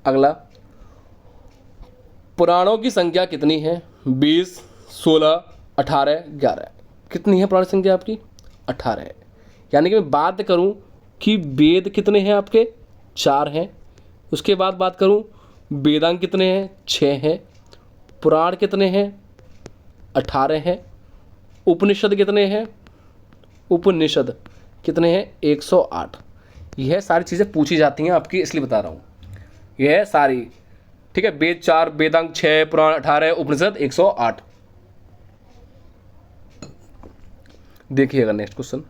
अगला, पुराणों की संख्या कितनी है? 20, 16, 18, 11। कितनी है पुराण संख्या आपकी? 18 है। यानी कि मैं बात करूं कि वेद कितने हैं आपके? 4 हैं। उसके बाद बात करूं वेदांग कितने हैं? 6 हैं। पुराण कितने हैं? 18 हैं। उपनिषद कितने हैं? उपनिषद कितने हैं? 108। यह सारी चीज़ें पूछी जाती हैं आपकी, इसलिए बता रहा हूँ। यह सारी, ठीक है, वेद 4, वेदांग 6, पुराण 18, उपनिषद 108। देखिएगा नेक्स्ट क्वेश्चन।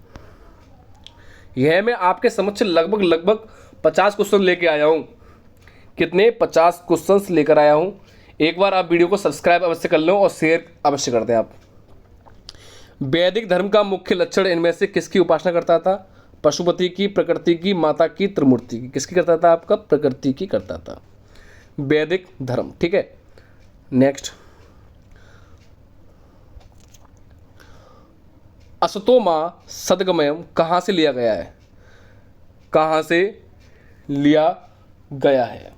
यह मैं आपके समक्ष लगभग 50 क्वेश्चन लेके आया हूँ। कितने? 50 क्वेश्चंस लेकर आया हूँ। एक बार आप वीडियो को सब्सक्राइब अवश्य कर लो और शेयर अवश्य कर दें आप। वैदिक धर्म का मुख्य लक्षण इनमें से किसकी उपासना करता था? पशुपति की, प्रकृति की, माता की, त्रिमूर्ति की। किसकी करता था आपका? प्रकृति की करता था वैदिक धर्म। ठीक है, नेक्स्ट, असतो मां सद्गमयम कहाँ से लिया गया है? कहाँ से लिया गया है?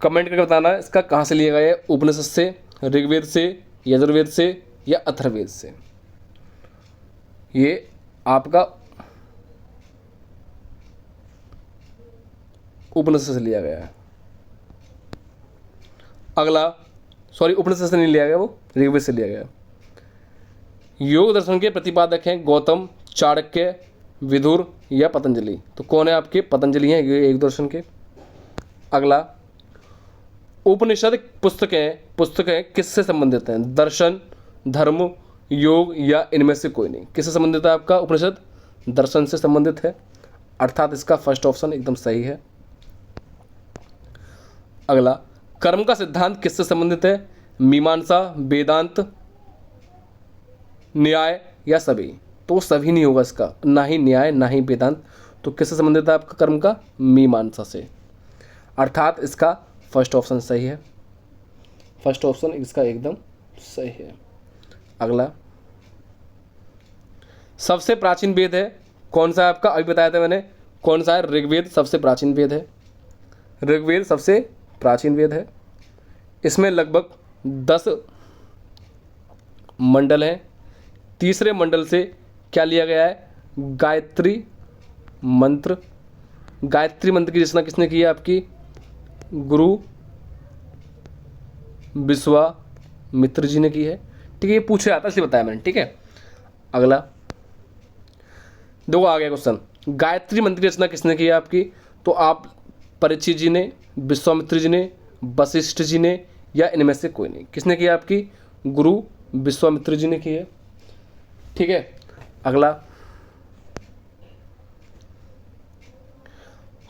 कमेंट करके बताना इसका कहाँ से लिया गया है। उपनिषद से, ऋग्वेद से, यजुर्वेद से या अथर्ववेद से। ये आपका उपनिषद से लिया गया है। अगला, सॉरी, उपनिषद से नहीं लिया गया, वो ऋग्वेद से लिया गया। योग दर्शन के प्रतिपादक हैं गौतम, चाणक्य, विदुर या पतंजलि। तो कौन है आपके? पतंजलि हैं योग दर्शन के। अगला, उपनिषद पुस्तकें किससे संबंधित हैं? दर्शन, धर्म, योग या इनमें से कोई नहीं। किससे संबंधित है आपका उपनिषद? दर्शन से संबंधित है, अर्थात इसका फर्स्ट ऑप्शन एकदम सही है। अगला, कर्म का सिद्धांत किससे संबंधित है? मीमांसा, वेदांत, न्याय या सभी। तो सभी नहीं होगा इसका, ना ही न्याय ना ही वेदांत। तो किससे संबंधित है आपका कर्म का? मीमांसा से, अर्थात इसका फर्स्ट ऑप्शन सही है। फर्स्ट ऑप्शन इसका एकदम सही है। अगला, सबसे प्राचीन वेद है कौन सा है आपका? अभी बताया था मैंने, कौन सा है? ऋग्वेद सबसे प्राचीन वेद है। ऋग्वेद सबसे प्राचीन वेद है। इसमें लगभग 10 मंडल हैं। तीसरे मंडल से क्या लिया गया है? गायत्री मंत्र। गायत्री मंत्र की रचना किसने की है आपकी? गुरु विश्वामित्र जी ने की है। ठीक है, ये पूछा जाता है इसलिए बताया मैंने। ठीक है, अगला देखो आ गया क्वेश्चन, गायत्री मंत्र की रचना किसने की है आपकी? तो आप परीक्षित जी ने, विश्वामित्र जी ने, वशिष्ठ जी ने या इनमें से कोई नहीं। किसने की है आपकी? गुरु विश्वामित्र जी ने की है। ठीक है, अगला,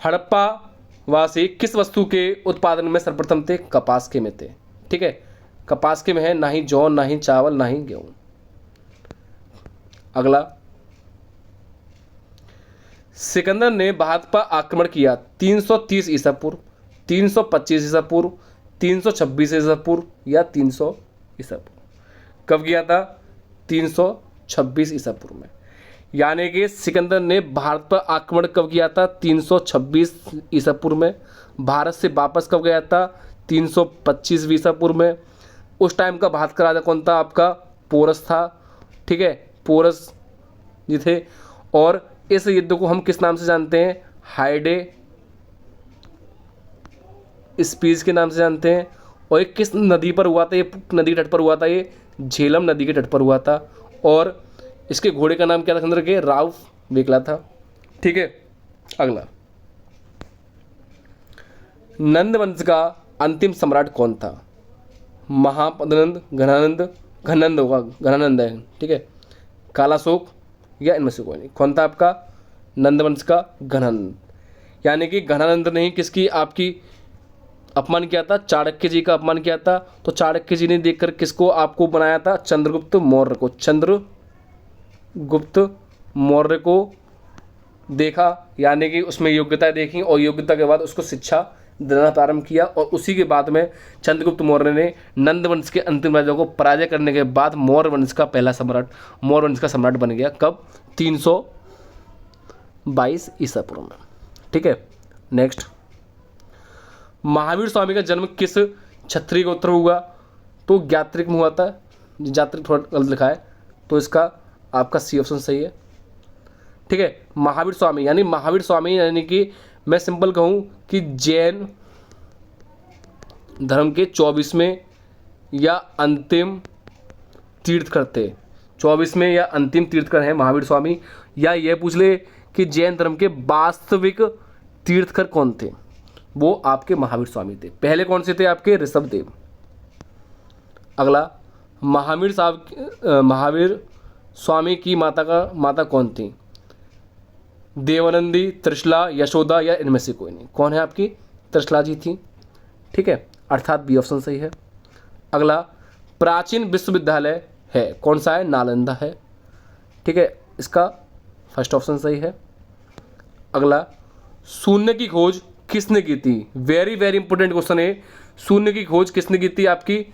हड़प्पा वासी किस वस्तु के उत्पादन में सर्वप्रथम थे? कपास के में थे। ठीक है, कपास के में है, ना ही जौ, ना ही चावल, ना ही गेहूं। अगला, सिकंदर ने भारत पर आक्रमण किया 330 ईसा पूर्व, 325 ईसा पूर्व, 326 ईसा पूर्व या 300 ईसा पूर्व। कब किया था? 326 ईसा पूर्व में। यानी कि सिकंदर ने भारत पर आक्रमण कब किया था? 326 ईसा पूर्व में। भारत से वापस कब गया था? 325 ईसा पूर्व में। उस टाइम का भारत का राजा कौन था आपका? पोरस था। ठीक है, पोरस जी थे। और इस युद्ध को हम किस नाम से जानते हैं? हाइडे स्पीच के नाम से जानते हैं। और ये किस नदी पर हुआ था? ये नदी के तट पर हुआ था, ये झेलम नदी के तट पर हुआ था। और इसके घोड़े का नाम क्या था सिकंदर के? राउफ वेकला था। ठीक है, अगला, नंद वंश का अंतिम सम्राट कौन था? महापद्नंद, घनानंद होगा, घनानंद है। ठीक है, कालाशोक या इनमें से कोई नहीं। कौन था आपका? नंदवंश का घनानंद। यानी कि घनानंद ने ही किसकी आपकी अपमान किया था? चाणक्य जी का अपमान किया था। तो चाणक्य जी ने देखकर किसको आपको बनाया था? चंद्रगुप्त मौर्य को। चंद्रगुप्त मौर्य को देखा, यानी कि उसमें योग्यता देखी और योग्यता के बाद उसको शिक्षा देना प्रारंभ किया। और उसी के बाद में चंद्रगुप्त मौर्य ने नंद वंश के अंतिम राजा को पराजय करने के बाद मौर्य वंश का पहला सम्राट, मौर्य वंश का सम्राट बन गया। कब? 322 ईसा पूर्व में। ठीक है, नेक्स्ट, महावीर स्वामी का जन्म किस क्षत्रिय गोत्र में हुआ? तो ज्ञात्रिक में हुआ था। ज्ञात्रिक थोड़ा गलत लिखा है, तो इसका आपका सी ऑप्शन सही है। ठीक है, महावीर स्वामी यानी कि मैं सिंपल कहूँ कि जैन धर्म के 24वें या अंतिम तीर्थकर थे। 24वें या अंतिम तीर्थकर हैं महावीर स्वामी। या ये पूछ ले कि जैन धर्म के वास्तविक तीर्थकर कौन थे? वो आपके महावीर स्वामी थे। पहले कौन से थे? आपके ऋषभदेव। अगला, महावीर स्वामी की माता कौन थी? देवानंदी, त्रिशला, यशोदा या इनमें से कोई नहीं? कौन है आपकी? त्रिशला जी थी। ठीक है, अर्थात बी ऑप्शन सही है। अगला, प्राचीन विश्वविद्यालय है कौन सा है? नालंदा है। ठीक है, इसका फर्स्ट ऑप्शन सही है। अगला, शून्य की खोज किसने की थी? वेरी वेरी इंपॉर्टेंट क्वेश्चन है। शून्य की खोज किसने की थी? आपकी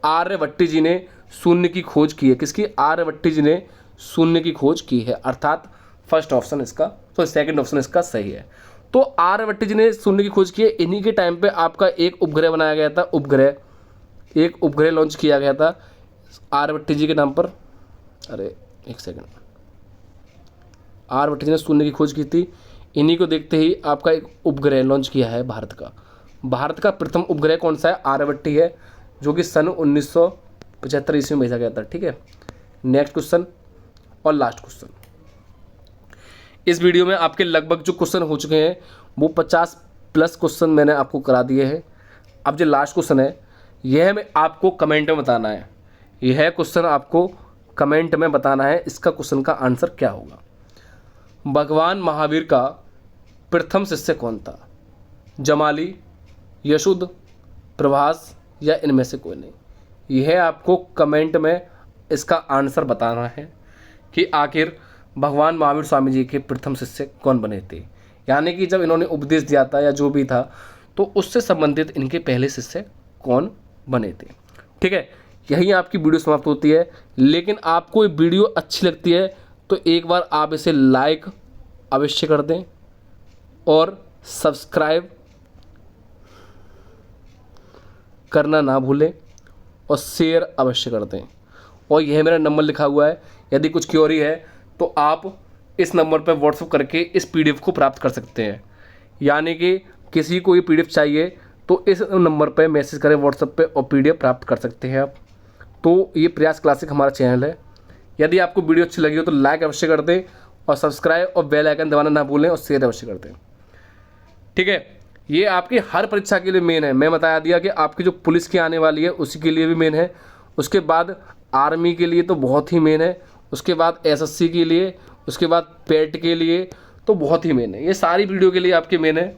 आर्यभट्ट जी ने शून्य की खोज की है। किसकी? आर्यभट्ट जी ने शून्य की खोज की है, अर्थात फर्स्ट ऑप्शन इसका, तो सेकंड ऑप्शन इसका सही है। तो आर्यभट्ट जी ने शून्य की खोज की है। इन्हीं के टाइम पे आपका एक उपग्रह बनाया गया था, एक उपग्रह लॉन्च किया गया था आर्यभट्ट जी के नाम पर। अरे एक सेकंड, आर्यभट्ट जी ने शून्य की खोज की थी। इन्हीं को देखते ही आपका एक उपग्रह लॉन्च किया है भारत का प्रथम उपग्रह कौन सा है? आर्यभट्ट ही है, जो कि सन 1975 ईस्वी में भेजा गया था। ठीक है, नेक्स्ट क्वेश्चन और लास्ट क्वेश्चन। इस वीडियो में आपके लगभग जो क्वेश्चन हो चुके हैं वो 50+ क्वेश्चन मैंने आपको करा दिए हैं। अब जो लास्ट क्वेश्चन है यह मैं आपको कमेंट में बताना है। यह क्वेश्चन आपको कमेंट में बताना है, इसका क्वेश्चन का आंसर क्या होगा। भगवान महावीर का प्रथम शिष्य कौन था? जमाली, यशुद, प्रभास या इनमें से कोई नहीं? यह आपको कमेंट में इसका आंसर बताना है कि आखिर भगवान महावीर स्वामी जी के प्रथम शिष्य कौन बने थे। यानी कि जब इन्होंने उपदेश दिया था या जो भी था, तो उससे संबंधित इनके पहले शिष्य कौन बने थे। ठीक है, यहीं आपकी वीडियो समाप्त होती है। लेकिन आपको ये वीडियो अच्छी लगती है तो एक बार आप इसे लाइक अवश्य कर दें और सब्सक्राइब करना ना भूलें और शेयर अवश्य कर दें। और यह मेरा नंबर लिखा हुआ है, यदि कुछ क्वेरी है तो आप इस नंबर पर व्हाट्सएप करके इस पीडीएफ को प्राप्त कर सकते हैं। यानी कि किसी को ये पीडीएफ चाहिए तो इस नंबर पर मैसेज करें व्हाट्सएप पे और पीडीएफ प्राप्त कर सकते हैं आप। तो ये प्रयास क्लासिक हमारा चैनल है। यदि आपको वीडियो अच्छी लगी हो तो लाइक अवश्य कर दें और सब्सक्राइब और बेल आइकन दबाना ना भूलें और शेयर अवश्य कर दें। ठीक है, ये आपकी हर परीक्षा के लिए मेन है। मैं बता दिया कि आपकी जो पुलिस की आने वाली है उसी के लिए भी मेन है, उसके बाद आर्मी के लिए तो बहुत ही मेन है, उसके बाद एसएससी के लिए, उसके बाद पेट के लिए तो बहुत ही मेन है। ये सारी वीडियो के लिए आपके मेन है।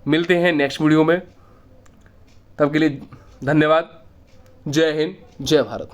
मिलते हैं नेक्स्ट वीडियो में, तब के लिए धन्यवाद। जय हिंद, जय भारत।